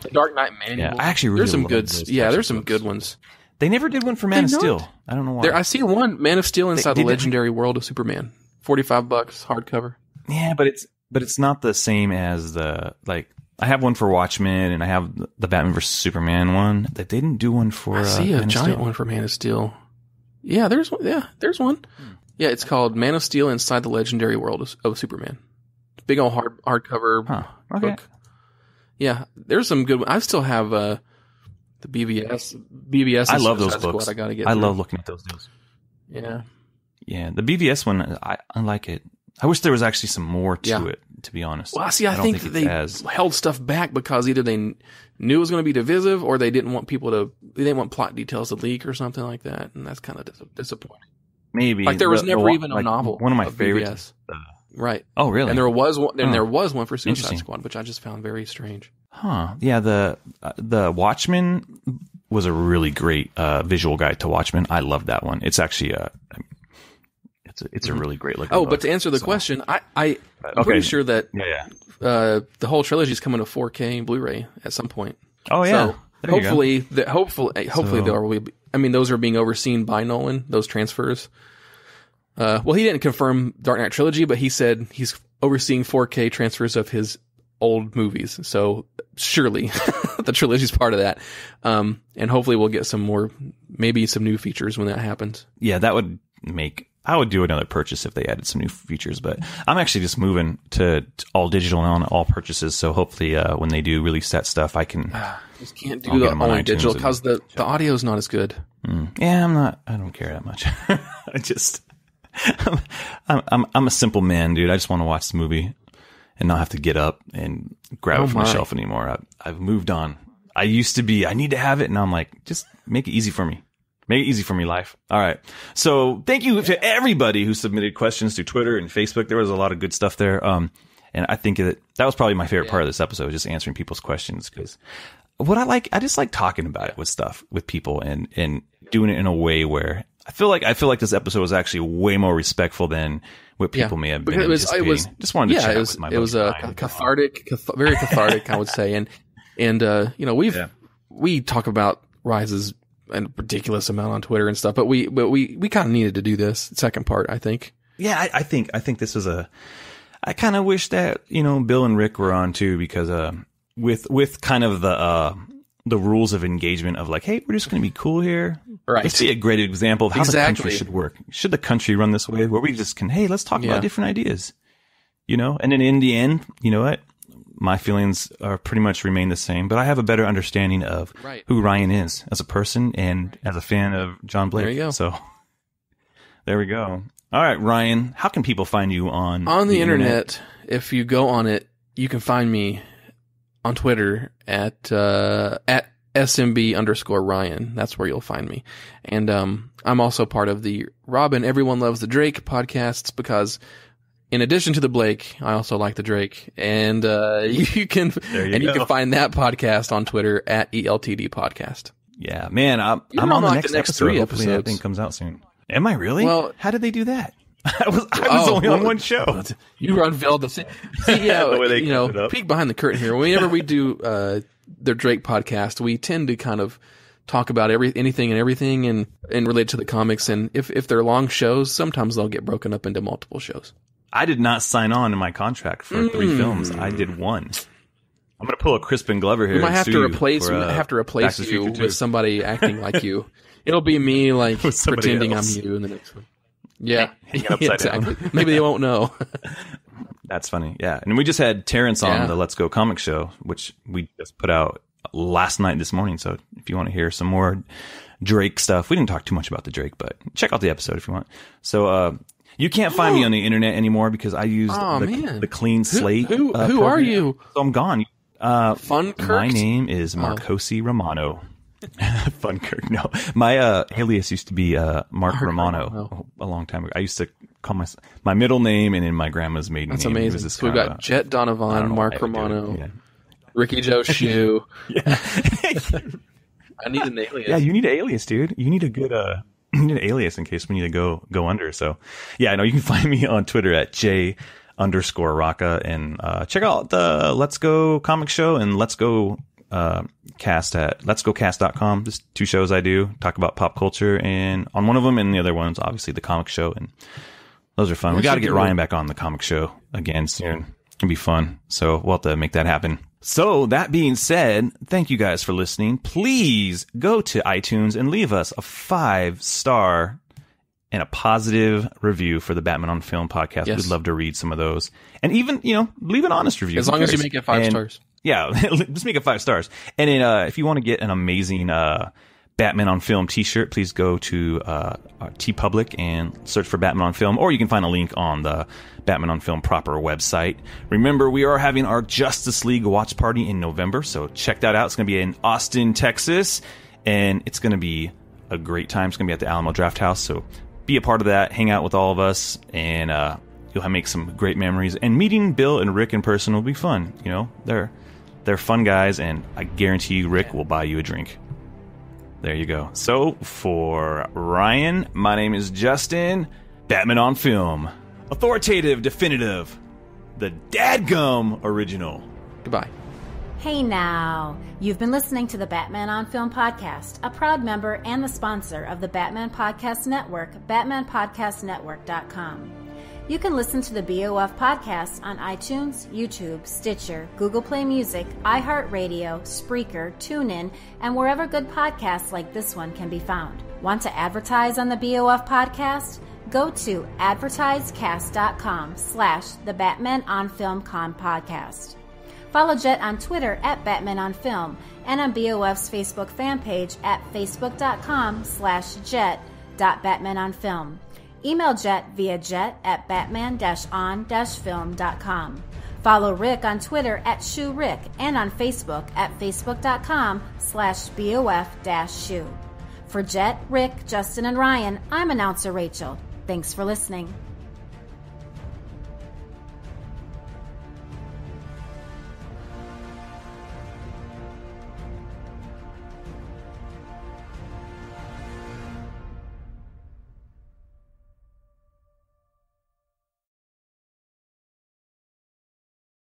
The Dark Knight Manual. Yeah, I actually really there's some love good. Those there's some good ones. They never did one for Man of Steel. I don't know why. I see one Man of Steel Inside the Legendary World of Superman. $45 hardcover. Yeah, but it's not the same as the like. I have one for Watchmen, and I have the Batman vs Superman one. They didn't do one for. I see a giant one for Man of Steel. Yeah, there's one. Yeah, there's one. Yeah, it's called Man of Steel Inside the Legendary World of Superman. Big old hardcover book. Yeah, there's some good. I still have the BVS. I love those books. I gotta get. I love looking at those deals. Yeah. Yeah, the BVS one, I like it. I wish there was actually some more to it, to be honest. Well, see, I think they held stuff back because either they knew it was going to be divisive or they didn't want plot details to leak or something like that. And that's kind of disappointing. Maybe. Like there was never even a novel. One of my favorites. Right. Oh, really? And there was one, there was one for Suicide Squad, which I just found very strange. Huh. Yeah, the Watchmen was a really great visual guide to Watchmen. I love that one. It's actually it's a really great looking book. But to answer the question, I'm pretty sure that the whole trilogy is coming to 4K Blu-ray at some point. Oh yeah. So hopefully there will be. I mean, those are being overseen by Nolan. Those transfers. Well, he didn't confirm Dark Knight trilogy, but he said he's overseeing 4K transfers of his old movies. So surely the trilogy is part of that. And hopefully we'll get maybe some new features when that happens. Yeah, I would do another purchase if they added some new features, but I'm actually just moving to all digital on all purchases. So hopefully, when they do release that stuff, I can. Just can't do the only digital because the audio is not as good. Yeah, I don't care that much. I'm a simple man, dude. I just want to watch the movie and not have to get up and grab it from the shelf anymore. I've moved on. I used to be, I need to have it. And now I'm like, just make it easy for me. Make it easy for me, life. All right. So thank you to everybody who submitted questions through Twitter and Facebook. There was a lot of good stuff there. And I think that was probably my favorite part of this episode, just answering people's questions. Because I just like talking about it with people and doing it in a way where I feel like this episode was actually way more respectful than what people may have been anticipating. Just wanted to chat with my buddy. It was very cathartic, I would say. And we talk about Rise's a ridiculous amount on Twitter and stuff, but we kind of needed to do this second part, I think. Yeah, I think this was I kind of wish that, Bill and Rick were on too, because, with kind of the rules of engagement of like, hey, we're just going to be cool here. Right. Let's see a great example of how the country should work. Should the country run this way where we just can, hey, let's talk about different ideas, and then in the end, you know what? My feelings are pretty much remain the same, but I have a better understanding of who Ryan is as a person and as a fan of John Blake. There you go. So there we go. All right, Ryan, how can people find you on the internet? If you go on it, you can find me on Twitter at SMB_Ryan. That's where you'll find me. And I'm also part of the Robin Everyone Loves the Drake podcasts because in addition to the Blake, I also like the Drake. And you can find that podcast on Twitter at ELTD Podcast. Yeah, man, I'm on the next episode. Hopefully episodes. That thing comes out soon. Am I really? Well, how did they do that? I was only on one show. You unveiled the thing. See, peek behind the curtain here. Whenever we do their Drake podcast, we tend to kind of talk about anything and everything and relate to the comics. And if they're long shows, sometimes they'll get broken up into multiple shows. I did not sign on in my contract for 3 films. I did 1. I'm going to pull a Crispin Glover here. We might have to replace you with somebody acting like you. It'll be me pretending I'm you in the next one. Yeah, exactly. Maybe they won't know. That's funny. Yeah. And we just had Terrence on the Let's Go Comic Show, which we just put out last night this morning. So if you want to hear some more Drake stuff, we didn't talk too much about the Drake, but check out the episode if you want. So, you can't find me on the internet anymore because I used the clean slate. Who are you? So I'm gone. Fun Kirk? My name is Marcosi Romano. Fun Kirk. No, my alias used to be Mark Romano a long time ago. I used to call my middle name and then my grandma's maiden name. That's amazing. So we've got Jet Donovan, Mark Romano, Ricky Joe Shoe. Yeah. I need an alias. Yeah, you need an alias, dude. You need a good you need an alias in case we need to go under. So yeah, no, you can find me on Twitter at J_Rocka and check out the Let's Go Comic Show and Let's Go Cast at letsgocast.com. Just 2 shows I do talk about pop culture, and on one of them and the other one's obviously the comic show, and those are fun. We got to get Ryan back on the comic show again soon. It'll be fun. So we'll have to make that happen. So that being said, thank you guys for listening. Please go to iTunes and leave us a 5-star and a positive review for the Batman on Film podcast. Yes. We'd love to read some of those. And even, leave an honest review. As long as you make it 5 stars. Yeah, just make it 5 stars. And then, if you want to get an amazing Batman on Film t-shirt, please go to TeePublic and search for Batman on Film, or you can find a link on the Batman on Film proper website. Remember, we are having our Justice League watch party in November, so check that out. It's going to be in Austin, Texas, and it's going to be a great time. It's going to be at the Alamo Drafthouse, so be a part of that, hang out with all of us, and you'll make some great memories. And meeting Bill and Rick in person will be fun. You know, they're fun guys, and I guarantee you Rick will buy you a drink. There you go. So, for Ryan, my name is Justin. Batman on Film. Authoritative, definitive. The dadgum original. Goodbye. Hey now. You've been listening to the Batman on Film podcast, a proud member and the sponsor of the Batman Podcast Network, batmanpodcastnetwork.com. You can listen to the BOF podcast on iTunes, YouTube, Stitcher, Google Play Music, iHeartRadio, Spreaker, TuneIn, and wherever good podcasts like this one can be found. Want to advertise on the BOF podcast? Go to advertisecast.com/the Batman on Film Con podcast. Follow Jet on Twitter at Batman on Film and on BOF's Facebook fan page at facebook.com/jet.batmanonfilm. Email Jet via jet@batman-on-film.com. Follow Rick on Twitter at ShoeRick and on Facebook at facebook.com/BOF-Shoe. For Jet, Rick, Justin, and Ryan, I'm announcer Rachel. Thanks for listening.